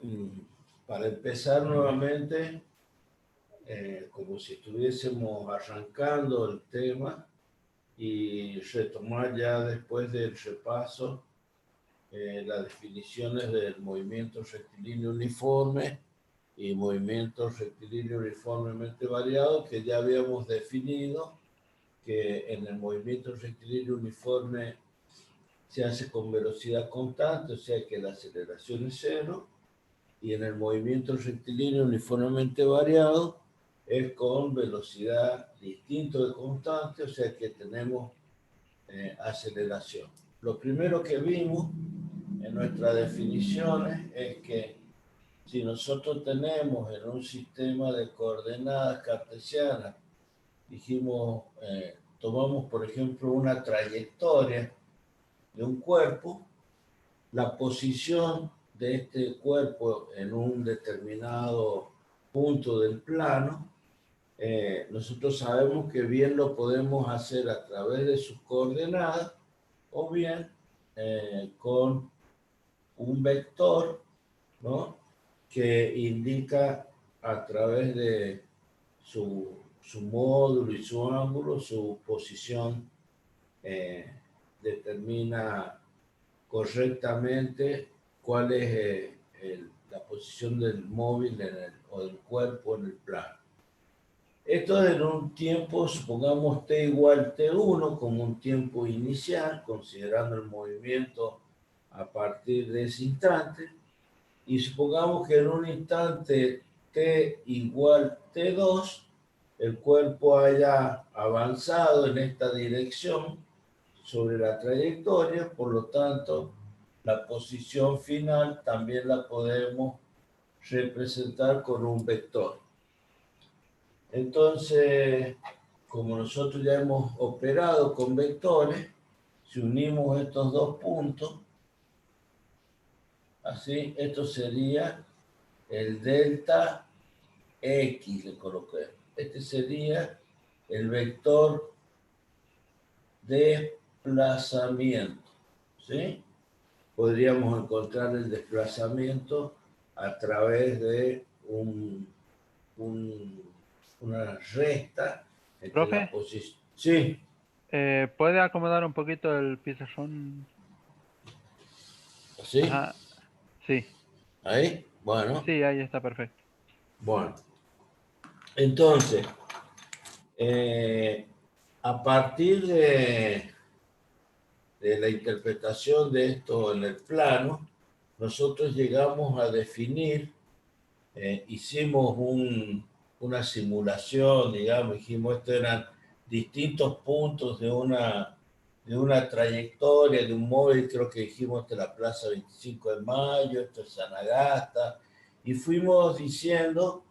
Mm, Para empezar nuevamente, como si estuviésemos arrancando el tema y retomar ya después del repaso las definiciones del movimiento rectilíneo uniforme y movimiento rectilíneo uniformemente variado, que ya habíamos definido que en el movimiento rectilíneo uniforme se hace con velocidad constante, o sea que la aceleración es cero, y en el movimiento rectilíneo uniformemente variado es con velocidad distinto de constante, o sea que tenemos aceleración. Lo primero que vimos en nuestras definiciones es que si nosotros tenemos en un sistema de coordenadas cartesianas, dijimos, tomamos por ejemplo una trayectoria de un cuerpo, la posición de este cuerpo en un determinado punto del plano, nosotros sabemos que bien lo podemos hacer a través de sus coordenadas o bien con un vector, ¿no?, que indica a través de su módulo y su ángulo, su posición, determina correctamente cuál es la posición del móvil o del cuerpo en el plano. Esto en un tiempo, supongamos t igual t1 como un tiempo inicial, considerando el movimiento a partir de ese instante, y supongamos que en un instante t igual t2, el cuerpo haya avanzado en esta dirección sobre la trayectoria, por lo tanto, la posición final también la podemos representar con un vector. Entonces, como nosotros ya hemos operado con vectores, si unimos estos dos puntos, así, esto sería el delta X, le coloqué. Este sería el vector de desplazamiento, ¿sí? Podríamos encontrar el desplazamiento a través de una resta entre la Profe, posición. Sí, ¿puede acomodar un poquito el pizarrón? ¿sí? Ajá, sí, Ahí, bueno, sí, ahí está perfecto. bueno. Entonces, a partir de la interpretación de esto en el plano, nosotros llegamos a definir, hicimos una simulación, digamos, dijimos, estos eran distintos puntos de una trayectoria, de un móvil, creo que dijimos de la Plaza 25 de Mayo, esto es Sanagasta, y fuimos diciendo,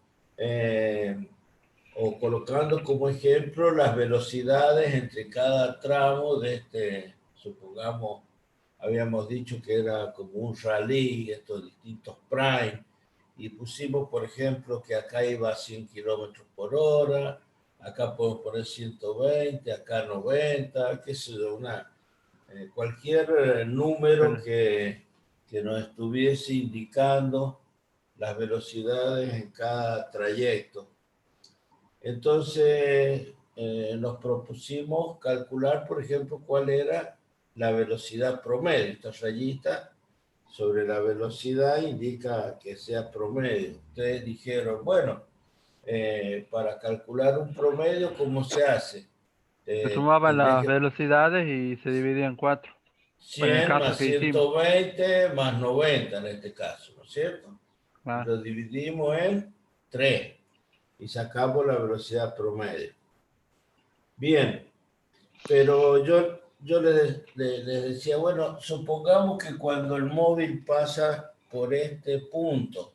o colocando como ejemplo las velocidades entre cada tramo de este, supongamos, habíamos dicho que era como un rally, estos distintos prime, y pusimos, por ejemplo, que acá iba a 100 kilómetros por hora, acá podemos poner 120, acá 90, qué sé yo, cualquier número Pero, que nos estuviese indicando las velocidades en cada trayecto. Entonces, nos propusimos calcular, por ejemplo, cuál era la velocidad promedio. Esta rayita sobre la velocidad indica que sea promedio. Ustedes dijeron, bueno, para calcular un promedio, ¿cómo se hace? se sumaban Tendría las que velocidades y se dividía en 4. Bueno, en el 100 caso más que hicimos. 120 más 90 en este caso, ¿no es cierto? Y Ah, lo dividimos en 3 y sacamos la velocidad promedio. Bien, pero yo les decía, bueno, supongamos que cuando el móvil pasa por este punto,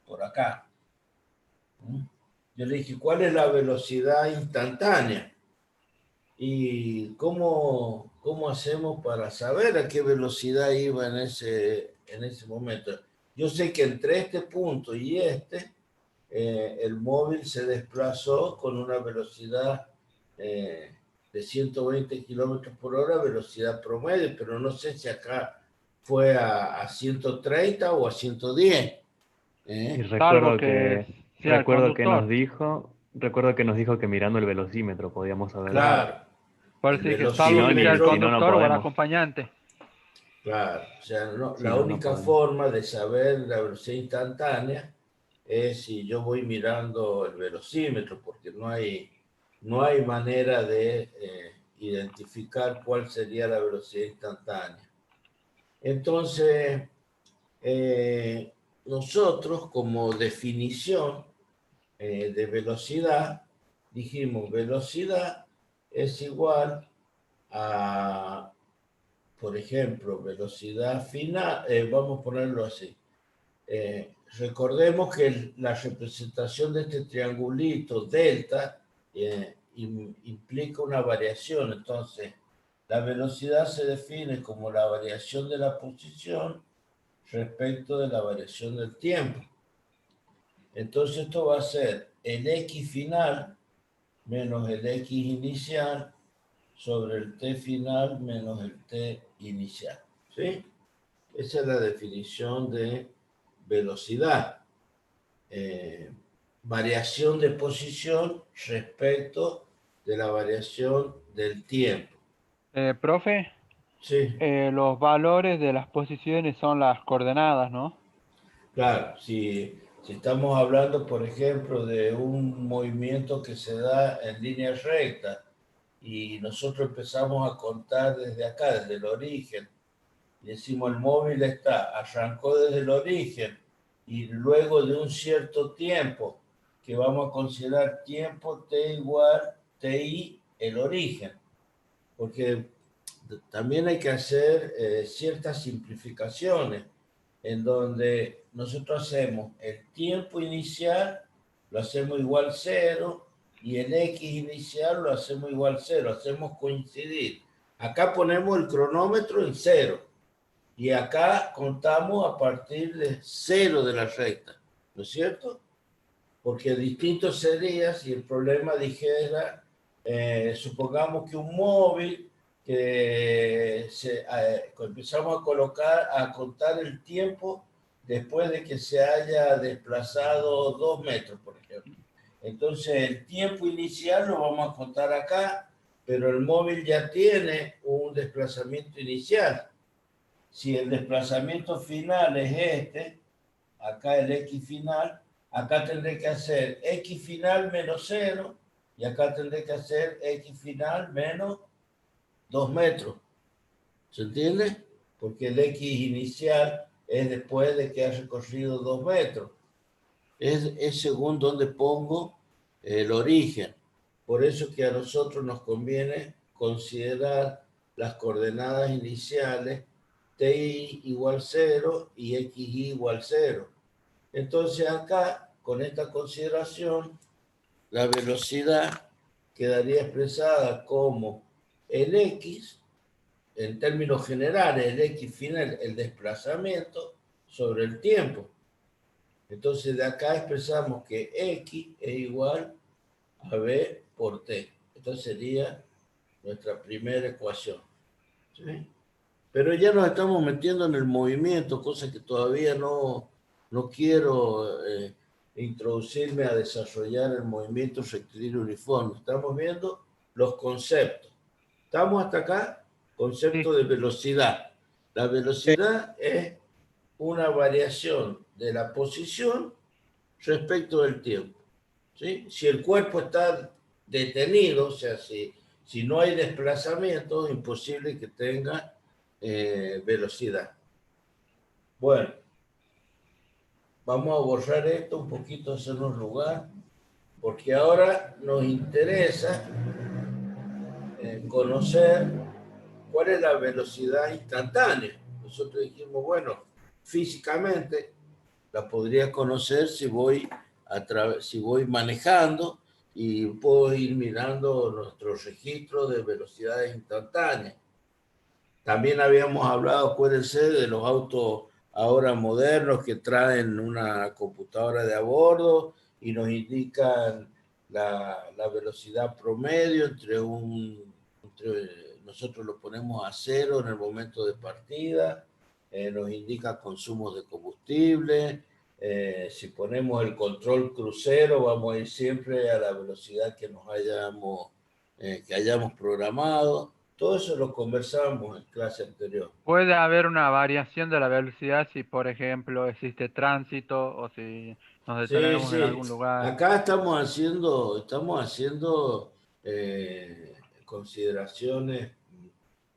por acá, yo le dije, ¿cuál es la velocidad instantánea? ¿Y cómo hacemos para saber a qué velocidad iba en ese momento? Yo sé que entre este punto y el móvil se desplazó con una velocidad eh, de 120 kilómetros por hora, velocidad promedio, pero no sé si acá fue a 130 o a 110. Y ¿eh? Salvo que sea el conductor. recuerdo que nos dijo que mirando el velocímetro podíamos saber eso. Claro, Por el eso dije, salvo que sea el Si no, velocímetro, no conductor o el podemos. acompañante. claro, o sea, Si la no, no única podemos. forma de saber la velocidad instantánea es si yo voy mirando el velocímetro, porque no hay manera de identificar cuál sería la velocidad instantánea. Entonces, nosotros como definición de velocidad, dijimos velocidad es igual a, por ejemplo, velocidad final, vamos a ponerlo así. Recordemos que la representación de este triangulito delta implica una variación, entonces la velocidad se define como la variación de la posición respecto de la variación del tiempo. Entonces esto va a ser el x final menos el x inicial sobre el t final menos el t inicial. ¿Sí? Esa es la definición de velocidad. Variación de posición respecto de la variación del tiempo. Profe, Sí, los valores de las posiciones son las coordenadas, ¿no? claro, si estamos hablando, por ejemplo, de un movimiento que se da en línea recta y nosotros empezamos a contar desde acá, desde el origen, y decimos el móvil arrancó desde el origen y luego de un cierto tiempo, que vamos a considerar tiempo t igual ti el origen, porque también hay que hacer ciertas simplificaciones en donde nosotros hacemos el tiempo inicial, lo hacemos igual cero, y el x inicial lo hacemos igual cero, hacemos coincidir. Acá ponemos el cronómetro en cero, y acá contamos a partir de cero de la recta, ¿no es cierto? Porque distinto sería si el problema dijera, supongamos que un móvil empezamos a contar el tiempo después de que se haya desplazado 2 metros, por ejemplo. Entonces el tiempo inicial lo vamos a contar acá, pero el móvil ya tiene un desplazamiento inicial. Si el desplazamiento final es este, acá el x final, acá tendré que hacer x final menos 0 y acá tendré que hacer x final menos 2 metros. ¿Se entiende? Porque el x inicial es después de que ha recorrido 2 metros. Es según donde pongo el origen. Por eso que a nosotros nos conviene considerar las coordenadas iniciales ti igual 0 y xy igual 0. Entonces acá, con esta consideración, la velocidad quedaría expresada como el x, en términos generales, el x final, el desplazamiento sobre el tiempo. Entonces de acá expresamos que x es igual a b por t. Esta sería nuestra primera ecuación. ¿Sí? Pero ya nos estamos metiendo en el movimiento, cosa que todavía no quiero introducirme a desarrollar el movimiento rectilíneo uniforme. Estamos viendo los conceptos. ¿Estamos hasta acá? Sí. Concepto de velocidad. La velocidad es una variación de la posición respecto del tiempo. ¿Sí? Si el cuerpo está detenido, o sea, si no hay desplazamiento, es imposible que tenga velocidad. Bueno, vamos a borrar esto un poquito, hacernos lugar, porque ahora nos interesa conocer cuál es la velocidad instantánea. Nosotros dijimos, bueno, físicamente la podría conocer si voy manejando y puedo ir mirando nuestro registro de velocidades instantáneas. También habíamos hablado, acuérdense, de los autos ahora modernos que traen una computadora de a bordo y nos indican la velocidad promedio nosotros lo ponemos a cero en el momento de partida, nos indica consumos de combustible, Si ponemos el control crucero, vamos a ir siempre a la velocidad que que hayamos programado. Todo eso lo conversamos en clase anterior. Puede haber una variación de la velocidad si, por ejemplo, existe tránsito o si nos Sí, detenemos en sí. algún lugar. Acá estamos haciendo consideraciones,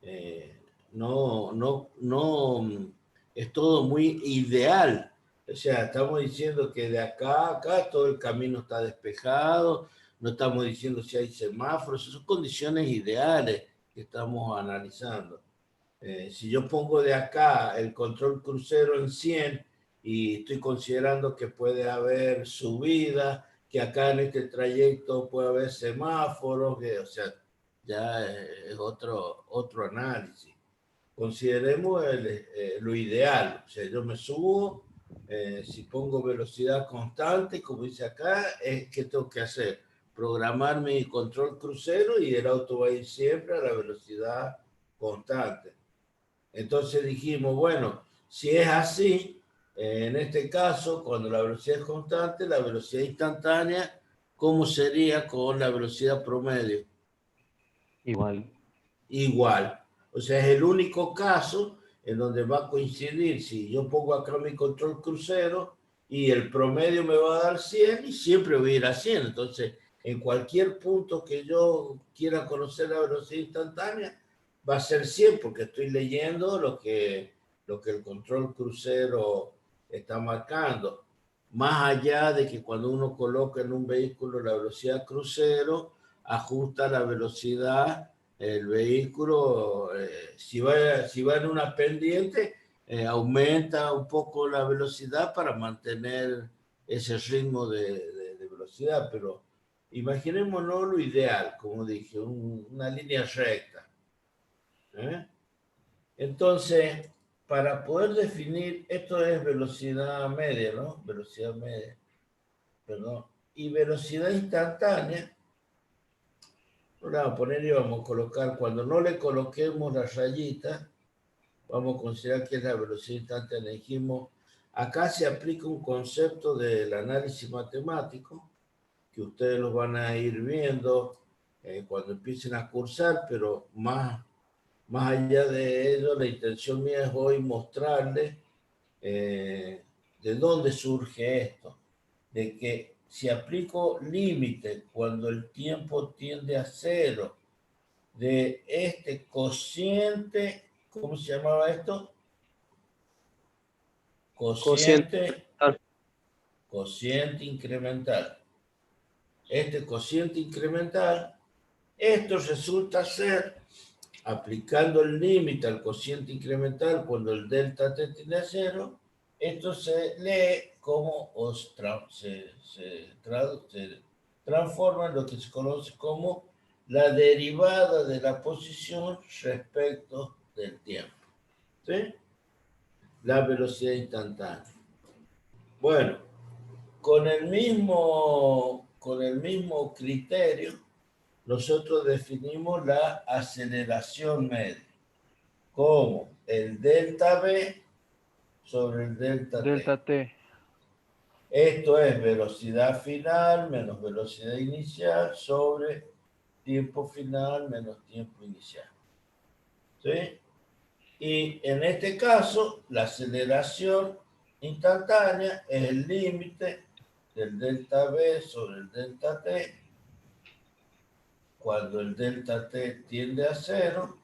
eh, no, es todo muy ideal. O sea, estamos diciendo que de acá a acá todo el camino está despejado, no estamos diciendo si hay semáforos, son condiciones ideales que estamos analizando. Si yo pongo de acá el control crucero en 100 y estoy considerando que puede haber subida, que acá en este trayecto puede haber semáforos, o sea, ya es otro análisis. Consideremos lo ideal, o sea, yo me subo, si pongo velocidad constante, como dice acá, ¿qué tengo que hacer? Programar mi control crucero y el auto va a ir siempre a la velocidad constante. Entonces dijimos, bueno, si es así, en este caso, cuando la velocidad es constante, la velocidad instantánea, ¿cómo sería con la velocidad promedio? Igual. Igual. O sea, es el único caso en donde va a coincidir si yo pongo acá mi control crucero y el promedio me va a dar 100 y siempre voy a ir a 100. Entonces, en cualquier punto que yo quiera conocer la velocidad instantánea, va a ser 100 porque estoy leyendo lo que el control crucero está marcando. Más allá de que cuando uno coloca en un vehículo la velocidad crucero, ajusta la velocidad el vehículo, si va en una pendiente, aumenta un poco la velocidad para mantener ese ritmo de velocidad, pero imaginémonos lo ideal, como dije, una línea recta. ¿Eh? Entonces, para poder definir, esto es velocidad media, ¿no? Velocidad media, perdón. Y velocidad instantánea, no la vamos a poner y vamos a colocar, cuando no le coloquemos la rayita, vamos a considerar que es la velocidad instantánea. Dijimos, acá se aplica un concepto del análisis matemático, que ustedes lo van a ir viendo cuando empiecen a cursar, pero más allá de ello, la intención mía es hoy mostrarles de dónde surge esto, de que si aplico límite cuando el tiempo tiende a cero, de este cociente, ¿cómo se llamaba esto? Cociente. Cociente incremental. Este cociente incremental, esto resulta ser, aplicando el límite al cociente incremental cuando el delta t tiende a cero, esto se lee como, se transforma en lo que se conoce como la derivada de la posición respecto del tiempo. ¿Sí? La velocidad instantánea. Bueno, con el mismo criterio, nosotros definimos la aceleración media como el delta V sobre el delta T. Delta T. Esto es velocidad final menos velocidad inicial sobre tiempo final menos tiempo inicial. ¿Sí? Y en este caso, la aceleración instantánea es el límite del delta V sobre el delta T cuando el delta T tiende a cero,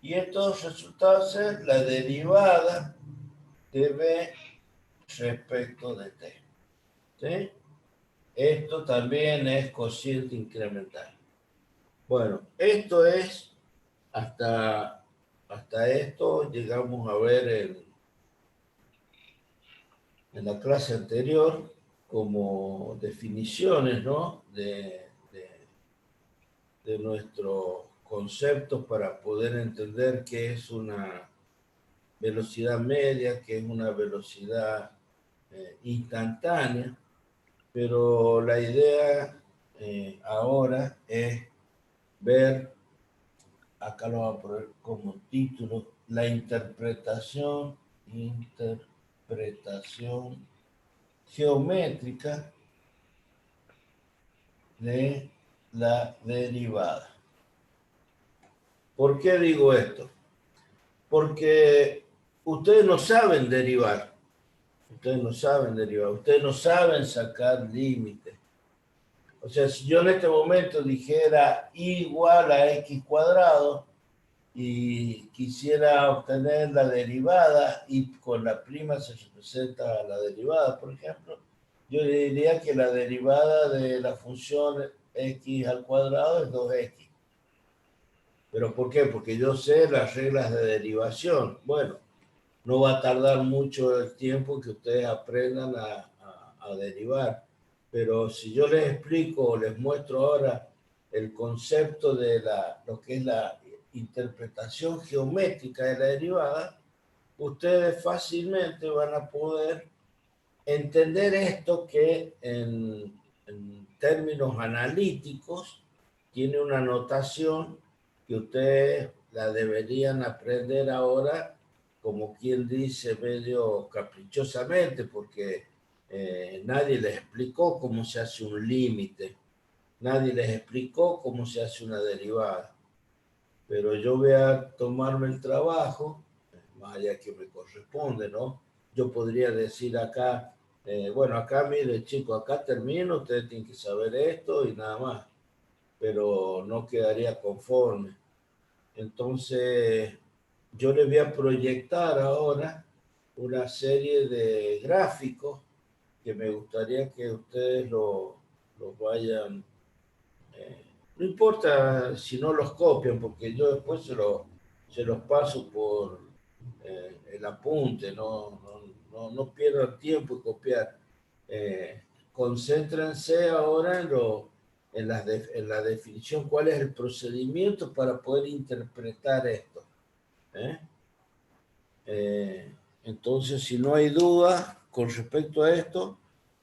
y esto resulta ser la derivada de V respecto de T. ¿Sí? Esto también es cociente incremental. Bueno, esto es, hasta esto llegamos a ver en la clase anterior como definiciones, ¿no? de nuestros conceptos para poder entender qué es una velocidad media, qué es una velocidad instantánea, pero la idea ahora es ver, acá lo voy a poner como título, la interpretación geométrica de la derivada. ¿Por qué digo esto? Porque ustedes no saben derivar. Ustedes no saben derivar. Ustedes no saben sacar límites. O sea, si yo en este momento dijera y igual a x cuadrado y quisiera obtener la derivada y con la prima se representa la derivada, por ejemplo, yo diría que la derivada de la función x al cuadrado es 2x. ¿Pero por qué? Porque yo sé las reglas de derivación. Bueno, no va a tardar mucho el tiempo que ustedes aprendan a derivar. Pero si yo les explico o les muestro ahora el concepto de lo que es la interpretación geométrica de la derivada, ustedes fácilmente van a poder entender esto que en términos analíticos tiene una notación que ustedes la deberían aprender ahora, como quien dice, medio caprichosamente, porque nadie les explicó cómo se hace un límite, nadie les explicó cómo se hace una derivada. Pero yo voy a tomarme el trabajo, más allá que me corresponde, ¿no? Yo podría decir acá, bueno, acá mire, chicos, acá termino, ustedes tienen que saber esto y nada más, pero no quedaría conforme. Entonces, yo les voy a proyectar ahora una serie de gráficos que me gustaría que ustedes los vayan, no importa si no los copian, porque yo después se los paso por el apunte, no pierdan tiempo en copiar. Concéntrense ahora en la definición, cuál es el procedimiento para poder interpretar esto. Entonces, si no hay duda con respecto a esto,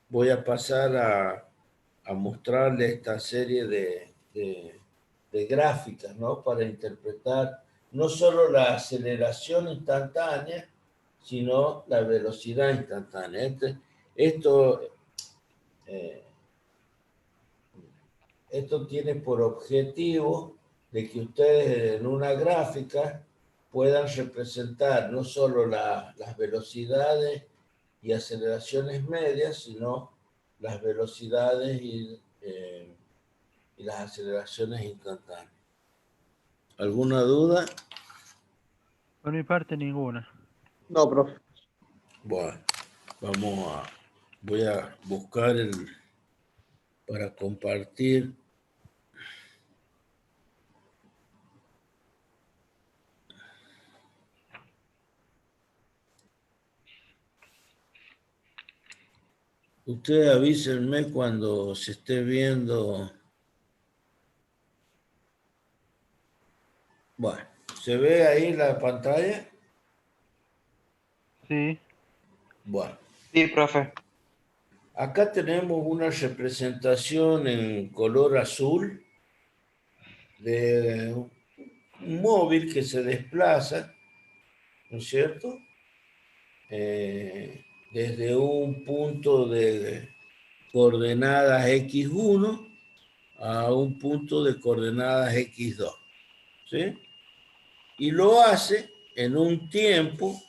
voy a pasar a mostrarle esta serie de gráficas, ¿no? Para interpretar no solo la aceleración instantánea, sino la velocidad instantánea. Esto tiene por objetivo de que ustedes en una gráfica puedan representar no solo las velocidades y aceleraciones medias, sino las velocidades y las aceleraciones instantáneas. ¿Alguna duda? Por mi parte, ninguna. No, profe. Bueno, voy a buscar para compartir. Ustedes avísenme cuando se esté viendo. Bueno, ¿se ve ahí la pantalla? Sí. Bueno. Sí, profe. Acá tenemos una representación en color azul de un móvil que se desplaza, ¿no es cierto? Desde un punto de coordenadas x1 a un punto de coordenadas x2, ¿sí? Y lo hace en un tiempo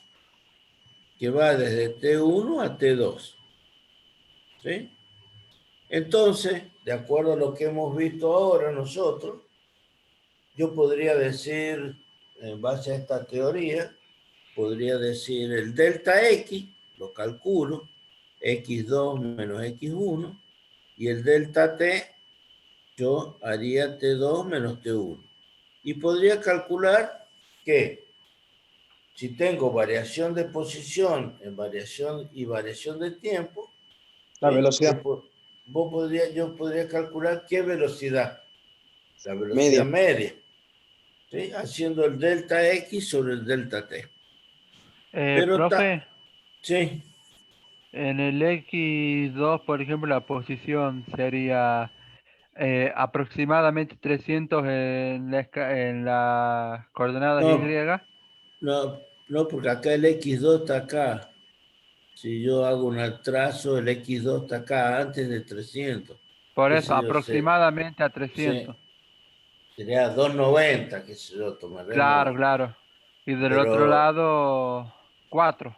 que va desde t1 a t2, ¿sí? Entonces, de acuerdo a lo que hemos visto ahora nosotros, yo podría decir, en base a esta teoría, podría decir el delta x, lo calculo, x2 menos x1, y el delta t, yo haría t2 menos t1. Y podría calcular que si tengo variación de posición en variación y variación de tiempo, La ¿sí? velocidad. Yo podría calcular qué velocidad, la velocidad Media. media, ¿sí? Haciendo el delta x sobre el delta t. Pero Profe, sí, en el X2, por ejemplo, la posición sería aproximadamente 300 en las coordenadas no, Y. no, porque acá el x2 está acá. Si yo hago un trazo, el X2 está acá antes de 300. Por Qué eso, sé yo, aproximadamente a sí, 300. sería 290, qué sé yo, Claro, tomaremos. claro. Y del otro Pero, lado, 4.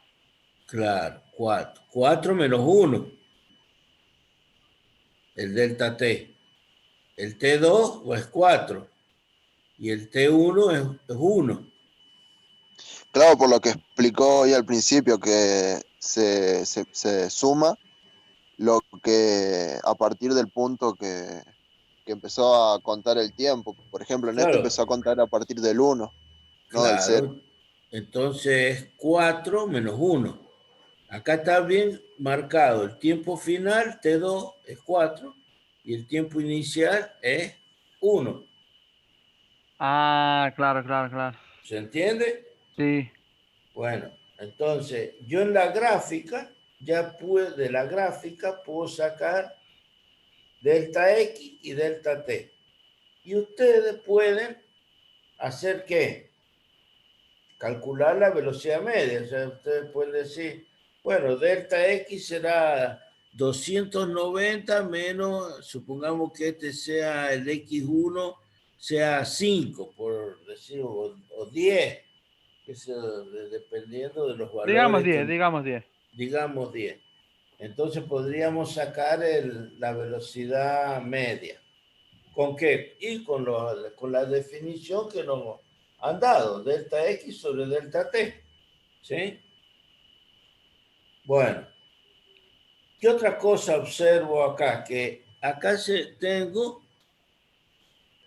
claro, 4. 4 menos 1, el delta T. El T2 es 4 y el T1 es 1. Claro, por lo que explicó hoy al principio, que se suma lo que a partir del punto que empezó a contar el tiempo. Por ejemplo, en este Claro, empezó a contar a partir del 1, no del 0. claro. Entonces es 4 menos 1. Acá está bien marcado. El tiempo final, T2, es 4 y el tiempo inicial es 1. Ah, claro, claro, claro. ¿Se entiende? Sí. Bueno, entonces yo en la gráfica, ya pude, de la gráfica puedo sacar delta X y delta T. Y ustedes pueden hacer ¿qué? Calcular la velocidad media. O sea, ustedes pueden decir, bueno, delta X será 290 menos, supongamos que este sea el X1, sea 5, por decir, o 10, que dependiendo de los Digamos valores 10, que, digamos 10. digamos 10. Entonces podríamos sacar la velocidad media. ¿Con qué? Y con la definición que nos han dado, delta X sobre delta T. ¿Sí? Bueno, ¿qué otra cosa observo acá? Que acá tengo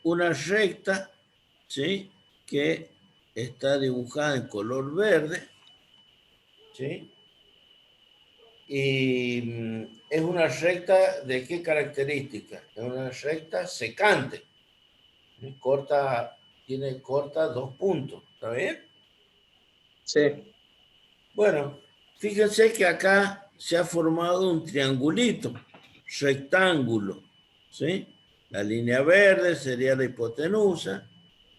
una recta, ¿sí? Que está dibujada en color verde, ¿sí? Y es una recta de qué característica? Es una recta secante. Corta, tiene corta 2 puntos, ¿está bien? Sí. Bueno, fíjense que acá se ha formado un triangulito, rectángulo, ¿sí? La línea verde sería la hipotenusa,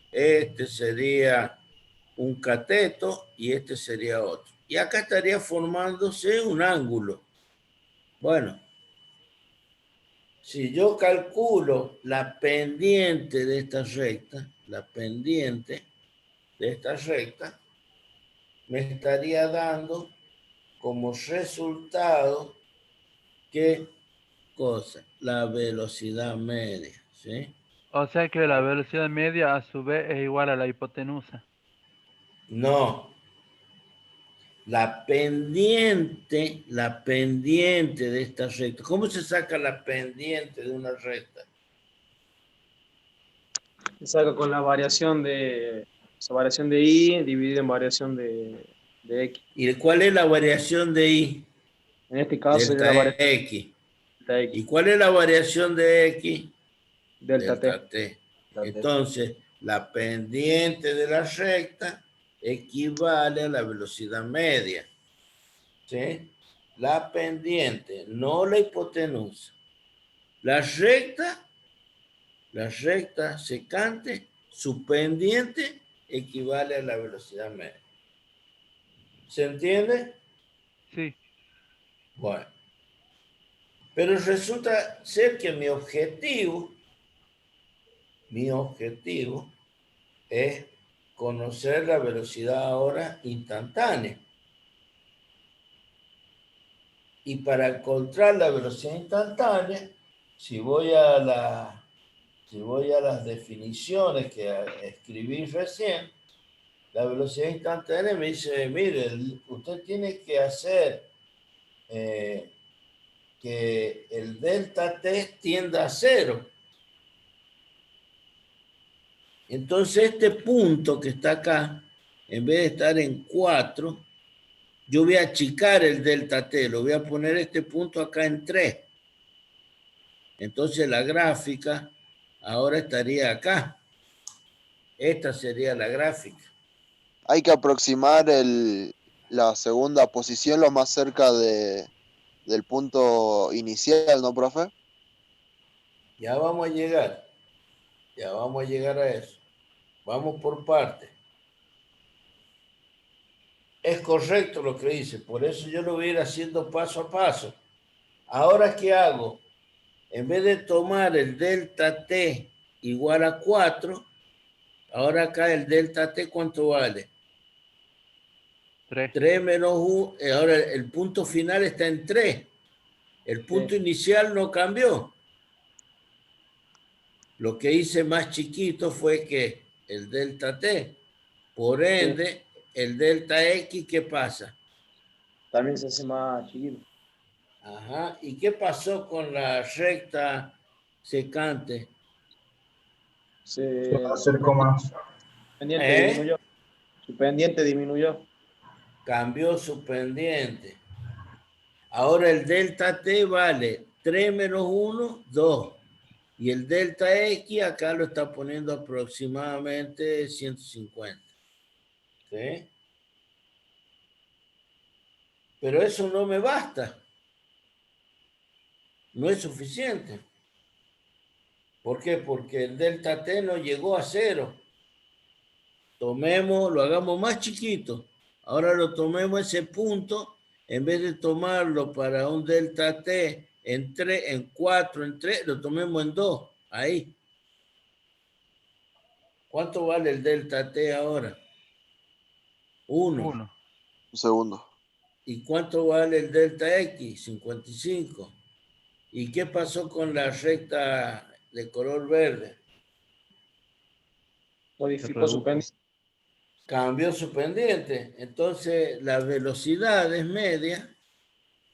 este sería un cateto y este sería otro. Y acá estaría formándose un ángulo. Bueno, si yo calculo la pendiente de esta recta, la pendiente de esta recta, me estaría dando como resultado qué cosa, la velocidad media, ¿sí? O sea que la velocidad media a su vez es igual a la hipotenusa. No, la pendiente de esta recta. ¿Cómo se saca la pendiente de una recta? Se saca con la variación de I dividido en variación de X. ¿Y cuál es la variación de I? En este caso sería la Delta variación X. delta ¿Y X, cuál es la variación de X? delta T. Delta T. Delta T. Entonces, la pendiente de la recta equivale a la velocidad media. ¿Sí? La pendiente, no la hipotenusa. La recta secante, su pendiente equivale a la velocidad media. ¿Se entiende? Sí. Bueno, pero resulta ser que mi objetivo es conocer la velocidad ahora instantánea. Y para encontrar la velocidad instantánea, si voy a las definiciones que escribí recién, la velocidad instantánea me dice, mire, usted tiene que hacer que el delta T tienda a 0. Entonces este punto que está acá, en vez de estar en 4, yo voy a achicar el delta T, lo voy a poner este punto acá en 3. Entonces la gráfica ahora estaría acá. Esta sería la gráfica. Hay que aproximar la segunda posición lo más cerca del punto inicial, ¿no, profe? Ya vamos a llegar. Ya vamos a llegar a eso. Vamos por partes. Es correcto lo que dice, por eso yo lo voy a ir haciendo paso a paso. Ahora, ¿qué hago? En vez de tomar el delta t igual a 4, ahora acá el delta t, ¿cuánto vale? 3. 3 menos 1, ahora el punto final está en 3. El punto Sí. inicial no cambió. Lo que hice más chiquito fue que el delta t, por ende, el delta x, ¿qué pasa? También se hace más chiquito. Ajá. ¿Y qué pasó con la recta secante? Se, su acercó más. pendiente ¿Eh? disminuyó. Su pendiente disminuyó. Cambió su pendiente. Ahora el delta t vale 3 menos 1, 2. Y el delta x acá lo está poniendo aproximadamente 150. ¿Sí? Pero eso no me basta. No es suficiente. ¿Por qué? Porque el delta t no llegó a 0. Tomemos, lo hagamos más chiquito. Ahora lo tomemos ese punto, en vez de tomarlo para un delta t en 3, en 4, en 3, lo tomemos en 2. Ahí. ¿Cuánto vale el delta t ahora? 1. 1. Un segundo. ¿Y cuánto vale el delta x? 55. ¿Y qué pasó con la recta de color verde? Modificó su pendiente. Cambió su pendiente. Entonces, las velocidades medias,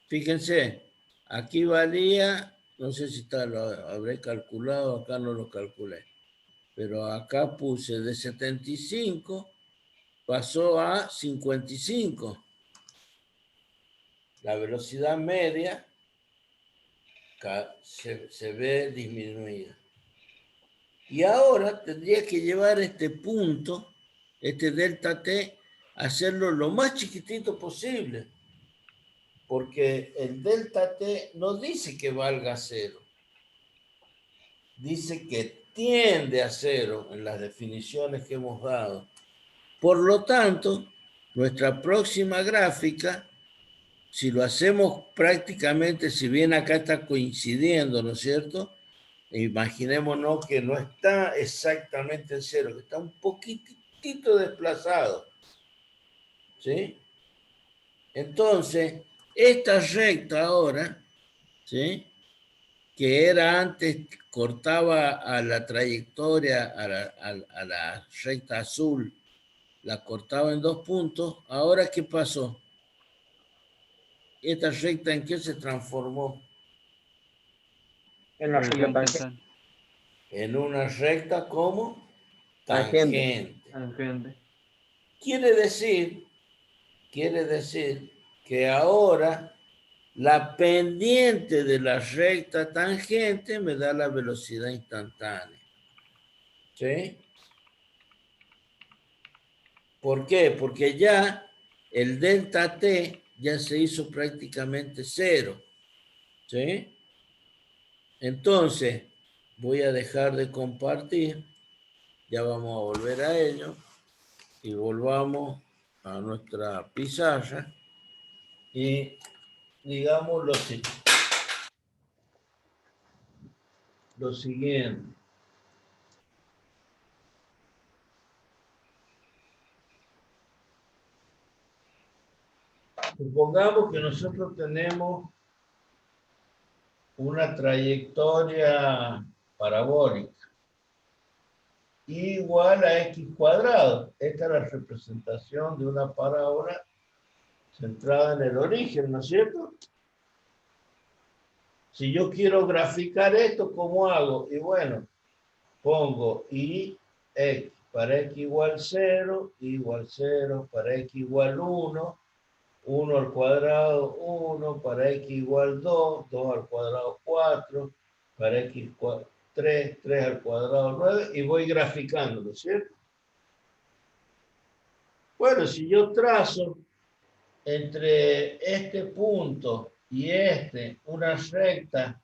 fíjense, aquí valía, no sé si lo habré calculado, acá no lo calculé, pero acá puse de 75, pasó a 55. La velocidad media se ve disminuida. Y ahora tendría que llevar este punto, este delta t, a hacerlo lo más chiquitito posible. Porque el delta t no dice que valga 0. Dice que tiende a 0 en las definiciones que hemos dado. Por lo tanto, nuestra próxima gráfica, si lo hacemos prácticamente, si bien acá está coincidiendo, ¿no es cierto? Imaginémonos que no está exactamente en 0, que está un poquitito desplazado. ¿Sí? Entonces, esta recta ahora, ¿sí?, que era antes, cortaba a la trayectoria, a la recta azul, la cortaba en 2 puntos. Ahora, ¿qué pasó? ¿Esta recta en qué se transformó? En la recta tangente. En una recta como Tangente. tangente. Tangente. Quiere decir que ahora la pendiente de la recta tangente me da la velocidad instantánea. ¿Sí? ¿Por qué? Porque ya el delta t ya se hizo prácticamente 0. ¿Sí? Entonces, voy a dejar de compartir. Ya vamos a volver a ello. Y volvamos a nuestra pizarra. Y digamos lo siguiente. Supongamos que nosotros tenemos una trayectoria parabólica igual a x cuadrado. Esta es la representación de una parábola centrada en el origen, ¿no es cierto? Si yo quiero graficar esto, ¿cómo hago? Y bueno, pongo y x para x igual 0, igual 0, para x igual 1, 1 al cuadrado 1, para x igual 2, 2 al cuadrado 4, para x 3, 3 al cuadrado 9, y voy graficando, ¿no es cierto? Bueno, si yo trazo entre este punto y este una recta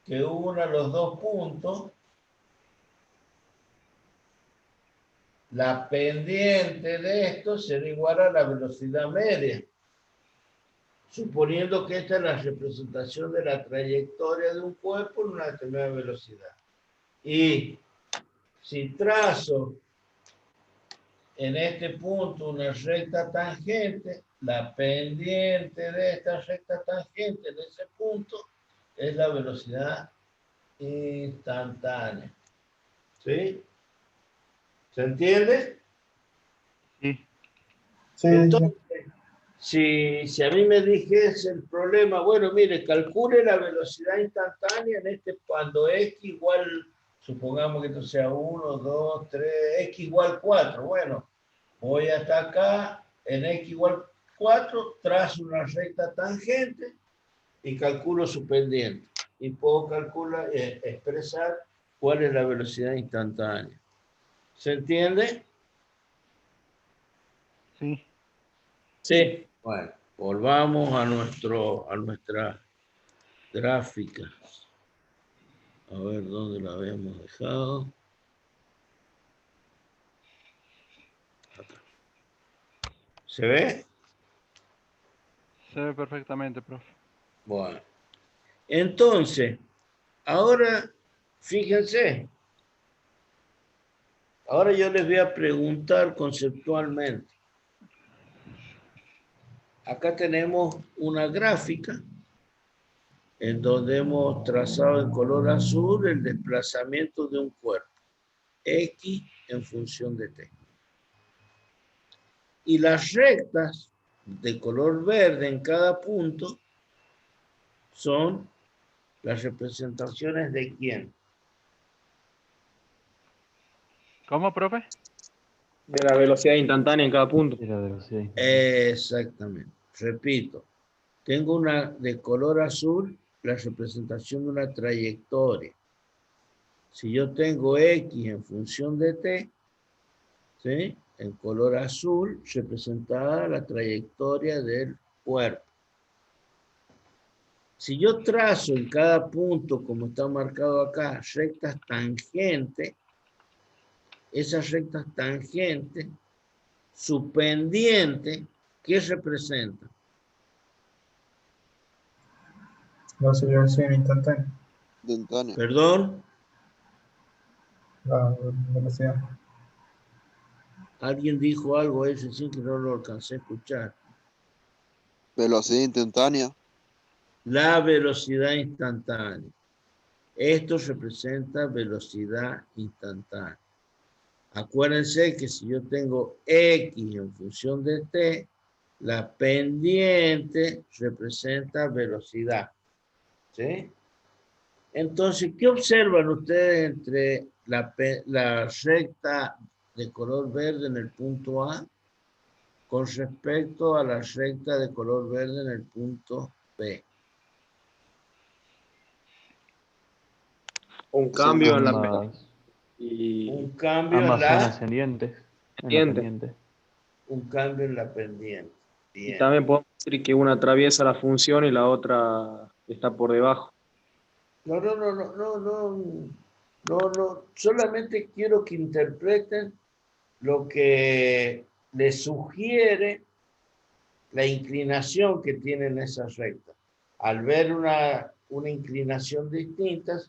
que una los dos puntos, La pendiente de esto será igual a la velocidad media, suponiendo que esta es la representación de la trayectoria de un cuerpo en una determinada velocidad. Y si trazo en este punto una recta tangente, la pendiente de esta recta tangente en ese punto es la velocidad instantánea. ¿Sí? ¿Se entiende? Sí. Sí, Entonces, sí. si a mí me dijese el problema, bueno, mire, calcule la velocidad instantánea en este cuando x igual, supongamos que esto sea 1, 2, 3, x igual 4. Bueno, voy hasta acá, en x igual 4, trazo una recta tangente y calculo su pendiente. Y puedo calcular, expresar cuál es la velocidad instantánea. ¿Se entiende? Sí. Sí. Bueno, volvamos a nuestra gráfica. A ver dónde la habíamos dejado. Acá. ¿Se ve? Se ve perfectamente, profe. Bueno. Entonces, ahora, fíjense. Ahora yo les voy a preguntar conceptualmente. Acá tenemos una gráfica en donde hemos trazado en color azul el desplazamiento de un cuerpo, X en función de T. Y las rectas de color verde en cada punto son las representaciones de quién. ¿Cómo, profe? De la velocidad instantánea en cada punto. De la velocidad instantánea. Exactamente. Repito, tengo una de color azul, la representación de una trayectoria. Si yo tengo X en función de T, ¿sí? En color azul representada la trayectoria del cuerpo. Si yo trazo en cada punto, como está marcado acá, rectas tangentes, esas rectas tangentes, su pendiente, ¿qué representa? La aceleración instantánea. Instantánea. Perdón, La velocidad. alguien dijo algo a eso, sí que no lo alcancé a escuchar. Velocidad instantánea. La velocidad instantánea. Esto representa velocidad instantánea. Acuérdense que si yo tengo X en función de T, la pendiente representa velocidad. ¿Sí? Entonces, ¿qué observan ustedes entre la recta de color verde en el punto A con respecto a la recta de color verde en el punto B? Un cambio en la Ambas, y Un cambio en ambas son la, ascendientes. En la pendiente. pendiente. un cambio en la pendiente. Y Bien. también podemos decir que una atraviesa la función y la otra está por debajo. No, solamente quiero que interpreten lo que les sugiere la inclinación que tienen esas rectas. Al ver una inclinación distinta,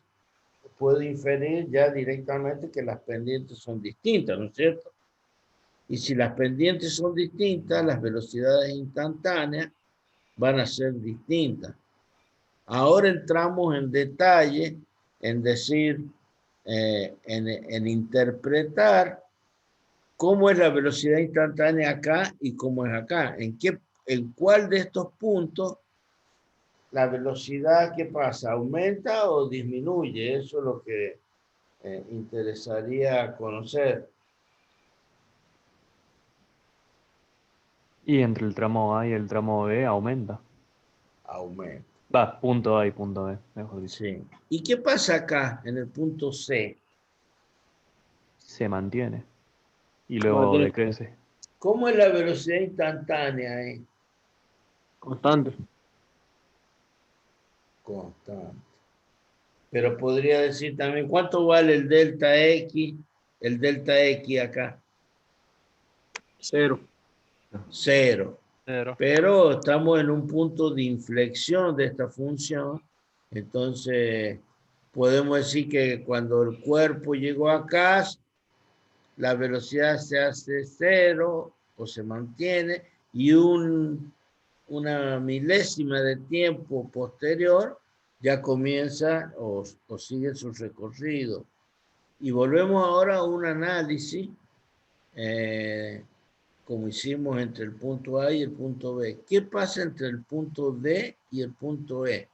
puedo inferir ya directamente que las pendientes son distintas, ¿no es cierto? Y si las pendientes son distintas, las velocidades instantáneas van a ser distintas. Ahora entramos en detalle en decir, en interpretar cómo es la velocidad instantánea acá y cómo es acá. En cuál de estos puntos la velocidad, ¿qué pasa? ¿Aumenta o disminuye? Eso es lo que interesaría conocer. Y entre el tramo A y el tramo B aumenta. Aumenta. Va, punto A y punto B, mejor dicho. Sí. ¿Y qué pasa acá en el punto C? Se mantiene. Y Bueno, luego tiene decrece. ¿Cómo es la velocidad instantánea ahí? constante. Constante. Pero podría decir también, ¿cuánto vale el delta X acá? Cero. 0. Cero. Pero estamos en un punto de inflexión de esta función. Entonces, podemos decir que cuando el cuerpo llegó acá, la velocidad se hace 0 o se mantiene y una milésima de tiempo posterior ya comienza o sigue su recorrido. Y volvemos ahora a un análisis como hicimos entre el punto A y el punto B. ¿Qué pasa entre el punto D y el punto E?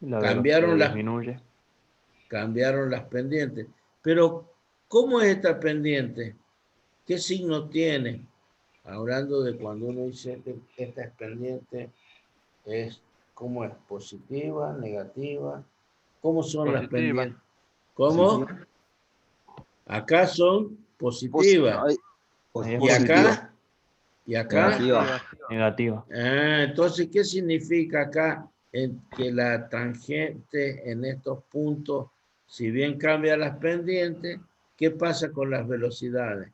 La velocidad disminuye. Cambiaron las pendientes. Pero, ¿cómo es esta pendiente? ¿Qué signo tiene? Hablando de cuando uno dice que esta pendiente ¿cómo es? ¿Positiva, negativa? ¿Cómo son las pendientes? ¿Cómo? Acá son positivas. ¿Y acá? ¿Y acá? Negativa. Entonces, ¿qué significa acá que la tangente en estos puntos, si bien cambia las pendientes, qué pasa con las velocidades?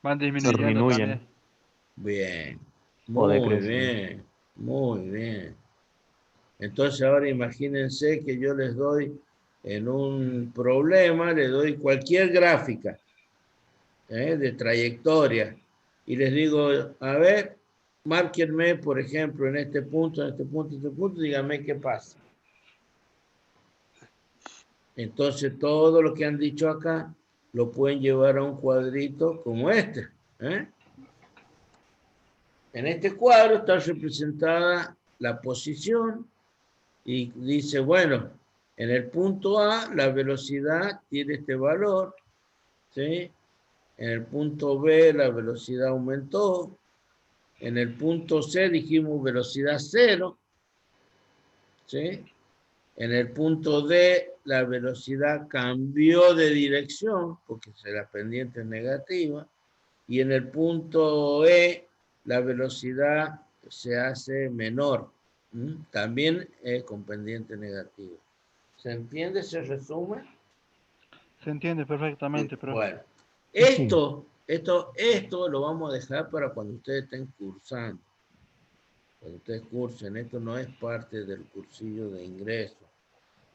Van disminuyendo también. Bien, O muy decrecen. bien, muy bien. Entonces ahora imagínense que yo les doy en un problema, le doy cualquier gráfica de trayectoria y les digo, a ver, márquenme, por ejemplo, en este punto, en este punto, en este punto, díganme qué pasa. Entonces todo lo que han dicho acá lo pueden llevar a un cuadrito como este. En este cuadro está representada la posición y dice, bueno, en el punto A la velocidad tiene este valor, ¿sí? En el punto B la velocidad aumentó, en el punto C dijimos velocidad 0, ¿sí? En el punto D la velocidad cambió de dirección porque la pendiente es negativa y en el punto E la velocidad se hace menor, también con pendiente negativa. ¿Se entiende ese resumen? Se entiende perfectamente, pero Bueno, esto lo vamos a dejar para cuando ustedes estén cursando. Cuando ustedes cursen, esto no es parte del cursillo de ingreso.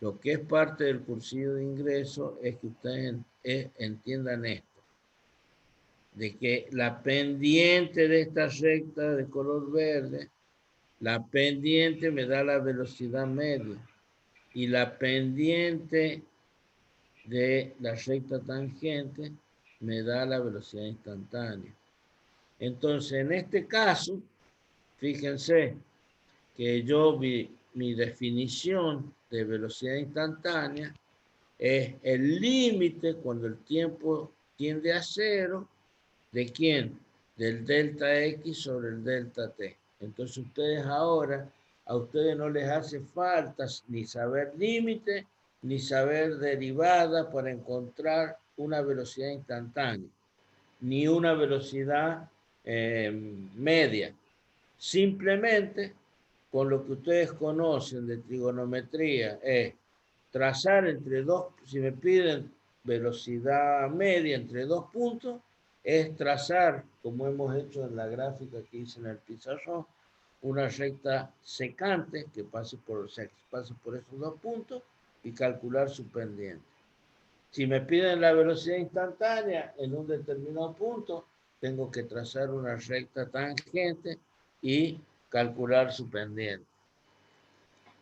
Lo que es parte del cursillo de ingreso es que ustedes entiendan esto, de que la pendiente de esta recta de color verde, la pendiente me da la velocidad media y la pendiente de la recta tangente me da la velocidad instantánea. Entonces, en este caso, fíjense que mi definición de velocidad instantánea es el límite cuando el tiempo tiende a 0, ¿de quién? Del delta X sobre el delta T. Entonces ustedes ahora, a ustedes no les hace falta ni saber límite, ni saber derivada para encontrar una velocidad instantánea, ni una velocidad media. Simplemente, con lo que ustedes conocen de trigonometría, es trazar entre dos, si me piden velocidad media entre dos puntos, es trazar, como hemos hecho en la gráfica que hice en el pizarrón, una recta secante que pase por esos dos puntos y calcular su pendiente. Si me piden la velocidad instantánea en un determinado punto, tengo que trazar una recta tangente y calcular su pendiente.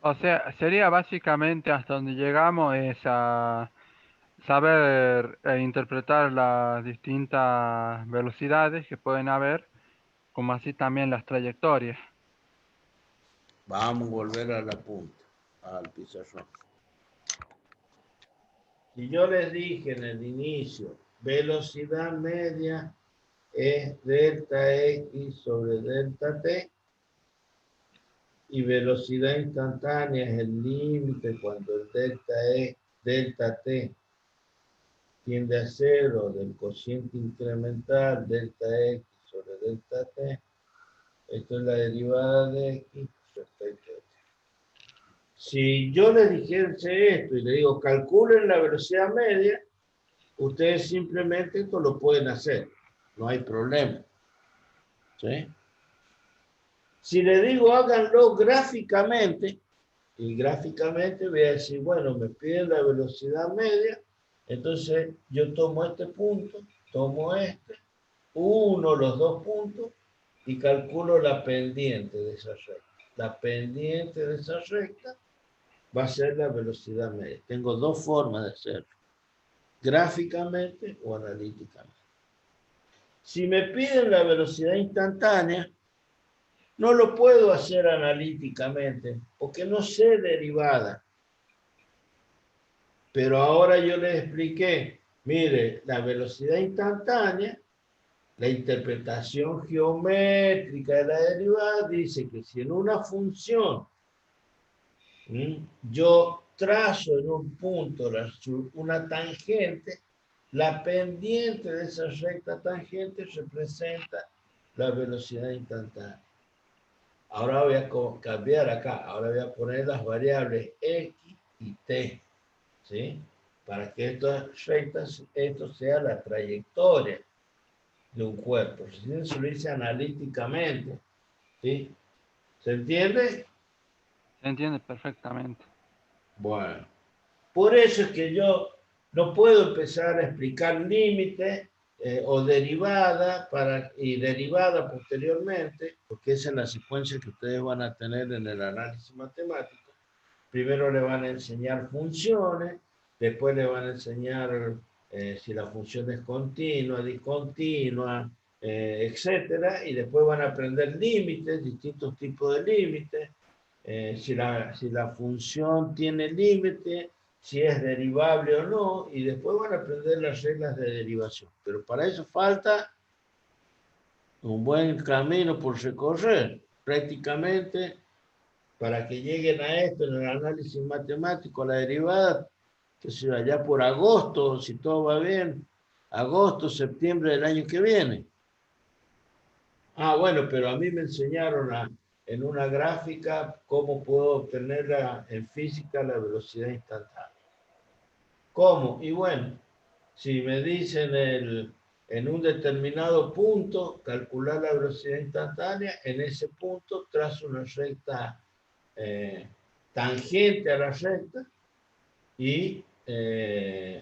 o sea, sería básicamente hasta donde llegamos es a saber interpretar las distintas velocidades que pueden haber, como así también las trayectorias. Vamos a volver a la punta, al pizarrón. Si yo les dije en el inicio, velocidad media es delta X sobre delta T, y velocidad instantánea es el límite cuando el delta T tiende a 0 del cociente incremental delta X sobre delta T. Esto es la derivada de X respecto a T. Si yo les dijese esto y le digo calculen la velocidad media, ustedes simplemente esto lo pueden hacer, no hay problema. ¿Sí? Si le digo háganlo gráficamente, y gráficamente voy a decir, bueno, me piden la velocidad media, entonces yo tomo este punto, tomo este, uno los dos puntos y calculo la pendiente de esa recta. La pendiente de esa recta va a ser la velocidad media. Tengo dos formas de hacerlo, gráficamente o analíticamente. Si me piden la velocidad instantánea, no lo puedo hacer analíticamente porque no sé derivada. Pero ahora yo les expliqué, mire, la velocidad instantánea, la interpretación geométrica de la derivada dice que si en una función yo trazo en un punto una tangente, la pendiente de esa recta tangente representa la velocidad instantánea. Ahora voy a cambiar acá, ahora voy a poner las variables x y t, ¿sí? Para que esto sea la trayectoria de un cuerpo. Si eso lo hice analíticamente, ¿sí? ¿Se entiende? Se entiende perfectamente. Bueno, por eso es que yo no puedo empezar a explicar límite o derivada y derivada posteriormente, porque esa es la secuencia que ustedes van a tener en el análisis matemático. Primero le van a enseñar funciones, después le van a enseñar si la función es continua, discontinua, etcétera, y después van a aprender límites, distintos tipos de límites, si la función tiene límite, si es derivable o no, y después van a aprender las reglas de derivación. Pero para eso falta un buen camino por recorrer. Prácticamente, para que lleguen a esto en el análisis matemático, la derivada, que se allá por agosto, si todo va bien, agosto, septiembre del año que viene. Ah, bueno, pero a mí me enseñaron en una gráfica cómo puedo obtener en física la velocidad instantánea. ¿Cómo? Y bueno, si me dicen en un determinado punto calcular la velocidad instantánea, en ese punto trazo una recta tangente a la recta y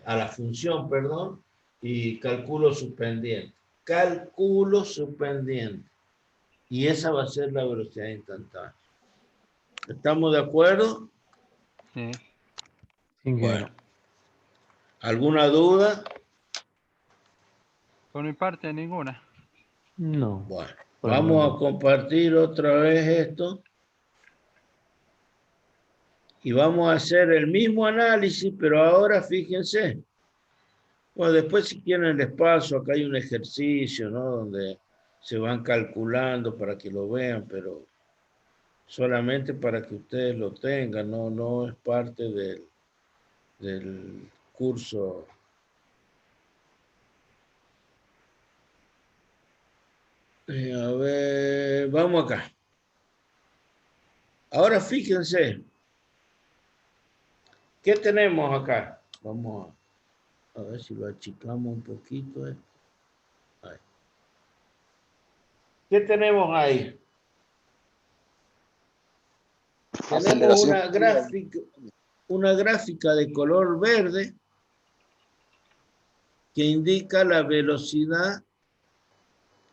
a la función, perdón, y calculo su pendiente. Calculo su pendiente. Y esa va a ser la velocidad instantánea. ¿Estamos de acuerdo? Sí. Bueno. ¿Alguna duda? Por mi parte, ninguna. No. Bueno, por el vamos a momento. compartir otra vez esto. Y vamos a hacer el mismo análisis, pero ahora fíjense. Bueno, después si quieren les paso, acá hay un ejercicio, ¿no? Donde se van calculando para que lo vean, pero solamente para que ustedes lo tengan, no es parte del curso. A ver, vamos acá. Ahora fíjense, ¿qué tenemos acá? Vamos a ver si lo achicamos un poquito. Ahí. ¿Qué tenemos ahí? Tenemos Aceleración. una gráfica de color verde que indica la velocidad,